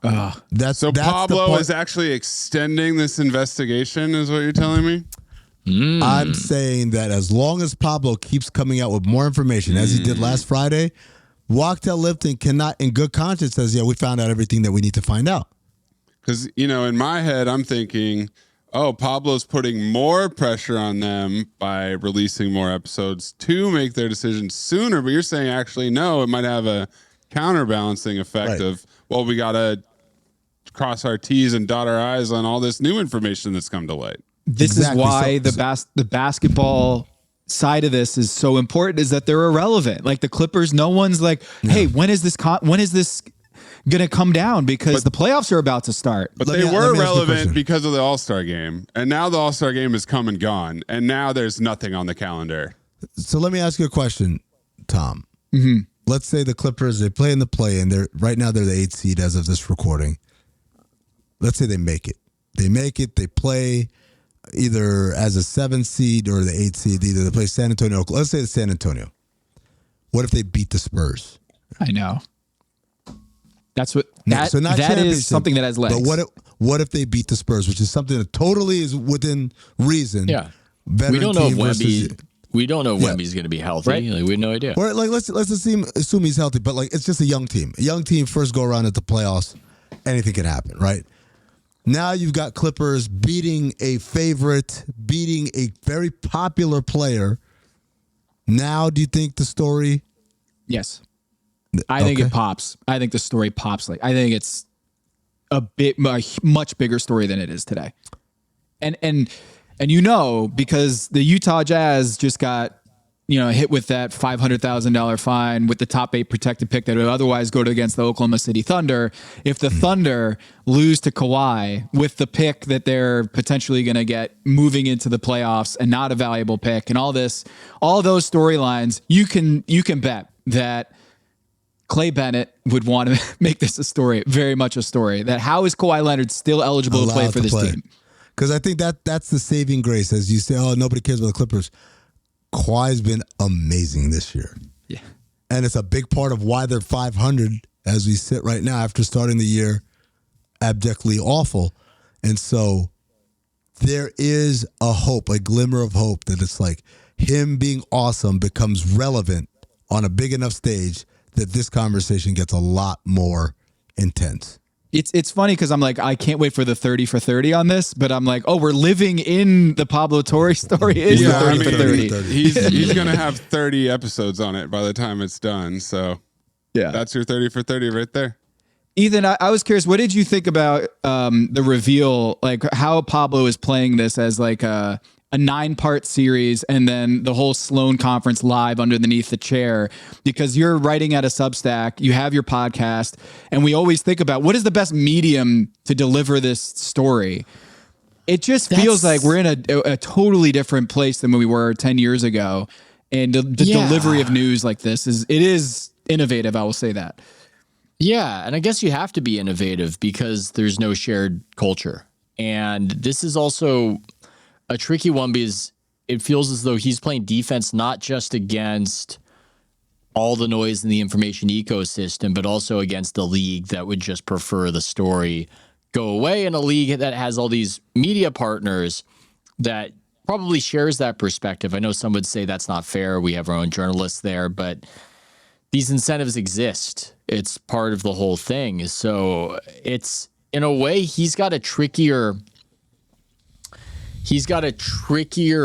That's Pablo is actually extending this investigation, is what you're telling me? I'm saying that as long as Pablo keeps coming out with more information, as he did last Friday, Wachtell Lipton cannot, in good conscience, says, yeah, we found out everything that we need to find out. Because, in my head, I'm thinking, oh, Pablo's putting more pressure on them by releasing more episodes to make their decisions sooner. But you're saying, actually, no, it might have a counterbalancing effect of, well, we got to cross our T's and dot our I's on all this new information that's come to light. This is why the basketball side of this is so important, is that they're irrelevant. Like the Clippers, no one's like, hey, when is this going to come down? Because the playoffs are about to start. But they were relevant because of the All-Star game. And now the All-Star game has come and gone. And now there's nothing on the calendar. So let me ask you a question, Tom. Let's say the Clippers, they play in the play, and right now they're the 8th seed as of this recording. Let's say they make it. They play either as a 7th seed or the 8th seed. Either they play San Antonio. Let's say it's San Antonio. What if they beat the Spurs? I know. That's what that is something that has legs. But what if they beat the Spurs, which is something that totally is within reason? Yeah. We don't know if Wemby's going to be healthy. Right? Like, we have no idea. Or like let's assume he's healthy, but like it's just a young team. A young team first go around at the playoffs, anything can happen, right? Now you've got Clippers beating a favorite, beating a very popular player. Now, do you think the story? Yes. I think it pops. I think the story pops. Like I think it's a much bigger story than it is today. And because the Utah Jazz just got hit with that $500,000 fine with the top 8 protected pick that would otherwise go against the Oklahoma City Thunder. If the Thunder lose to Kawhi with the pick that they're potentially going to get moving into the playoffs and not a valuable pick and all those storylines, you can bet that Clay Bennett would want to make this a story, very much a story, that how is Kawhi Leonard still eligible to play for this team? Because I think that's the saving grace. As you say, nobody cares about the Clippers. Kawhi's been amazing this year. Yeah. And it's a big part of why they're 500 as we sit right now after starting the year abjectly awful. And so there is a hope, a glimmer of hope that it's like him being awesome becomes relevant on a big enough stage that this conversation gets a lot more intense. It's funny because I'm like, I can't wait for the 30 for 30 on this, but I'm like, we're living in the Pablo Torre story. Is the 30 for 30. He's going to have 30 episodes on it by the time it's done. So yeah, that's your 30 for 30 right there. Ethan, I was curious, what did you think about the reveal, like how Pablo is playing this as like a 9-part series and then the whole Sloan Conference live underneath the chair, because you're writing at a Substack, you have your podcast, and we always think about what is the best medium to deliver this story. It just feels like we're in a totally different place than when we were 10 years ago. And the delivery of news like this is innovative. I will say that. Yeah. And I guess you have to be innovative because there's no shared culture. And this is also a tricky one because it feels as though he's playing defense not just against all the noise in the information ecosystem, but also against the league that would just prefer the story go away, and a league that has all these media partners that probably shares that perspective. I know some would say that's not fair. We have our own journalists there, but these incentives exist. It's part of the whole thing. So it's, in a way, he's got a trickier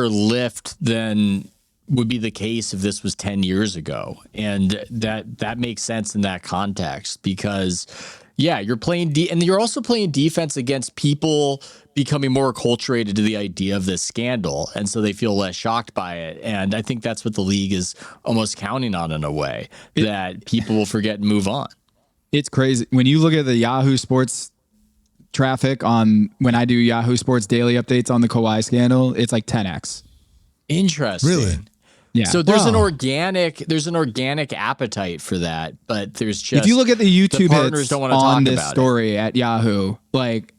lift than would be the case if this was 10 years ago. And that makes sense in that context because, yeah, you're playing and you're also playing defense against people becoming more acculturated to the idea of this scandal. And so they feel less shocked by it. And I think that's what the league is almost counting on in a way, that people will forget and move on. It's crazy. When you look at the Yahoo Sports traffic on when I do Yahoo Sports daily updates on the Kawhi scandal, it's like 10x. Interesting. Really? Yeah. So there's an organic appetite for that, but there's just, if you look at the YouTube partners don't want to on talk this about story at Yahoo, like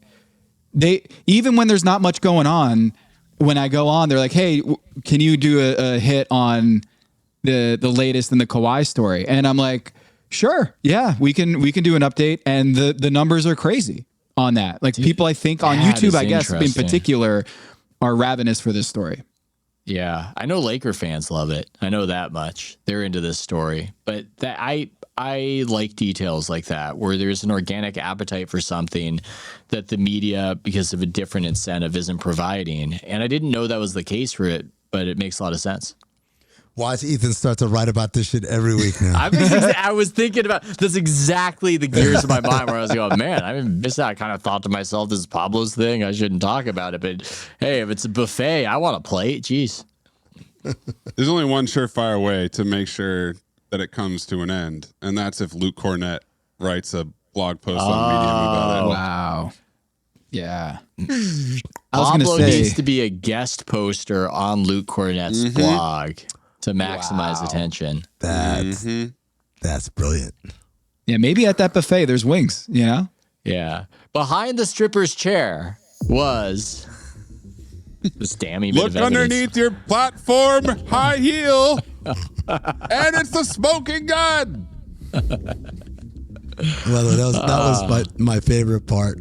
they, even when there's not much going on, when I go on, they're like, "Hey, can you do a hit on the latest in the Kawhi story?" And I'm like, "Sure, yeah, we can do an update." And the numbers are crazy on that. Like people, I think on YouTube, I guess in particular, are ravenous for this story. Yeah, I know Laker fans love it. I know that much. They're into this story. But that I like details like that, where there's an organic appetite for something that the media, because of a different incentive, isn't providing. And I didn't know that was the case for it, but it makes a lot of sense. Watch Ethan start to write about this shit every week now. I was thinking about that's exactly the gears of my mind where I was going, man, I missed out. I kind of thought to myself, this is Pablo's thing. I shouldn't talk about it. But hey, if it's a buffet, I want a plate. Jeez. There's only one surefire way to make sure that it comes to an end, and that's if Luke Kornet writes a blog post on Medium about it. Wow. Yeah. Pablo needs to be a guest poster on Luke Kornet's blog to maximize attention. That's brilliant. Yeah, maybe at that buffet there's wings, you know? Yeah. Behind the stripper's chair was this damning bit Look of evidence. underneath your platform high heel, and it's the smoking gun. Well, that was my favorite part.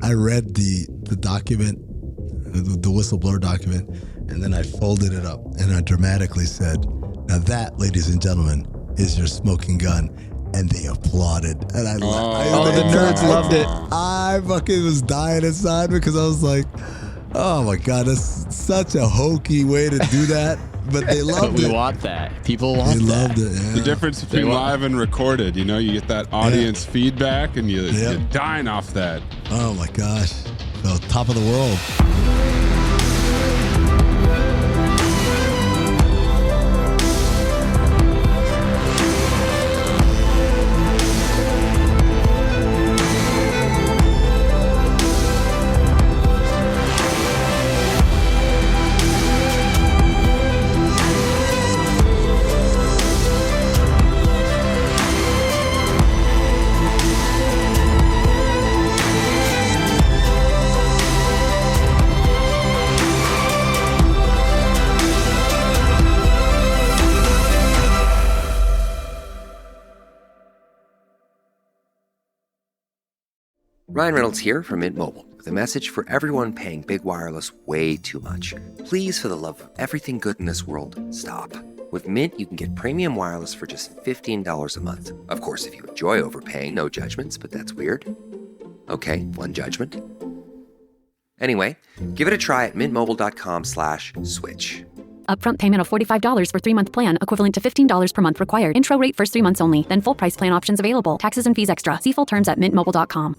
I read the document, the whistleblower document, and then I folded it up and I dramatically said, "Now that, ladies and gentlemen, is your smoking gun." And they applauded. And I laughed. The nerds loved it. I fucking was dying inside because I was like, oh my God, that's such a hokey way to do that. But they loved it. We want that. People want that. They that. loved it. Yeah. The difference between live and recorded, you know, you get that audience feedback and you're dying off that. Oh my gosh. So top of the world. Ryan Reynolds here from Mint Mobile with a message for everyone paying big wireless way too much. Please, for the love of everything good in this world, stop. With Mint, you can get premium wireless for just $15 a month. Of course, if you enjoy overpaying, no judgments, but that's weird. Okay, one judgment. Anyway, give it a try at mintmobile.com/switch. Upfront payment of $45 for 3-month plan, equivalent to $15 per month required. Intro rate first 3 months only, then full price plan options available. Taxes and fees extra. See full terms at mintmobile.com.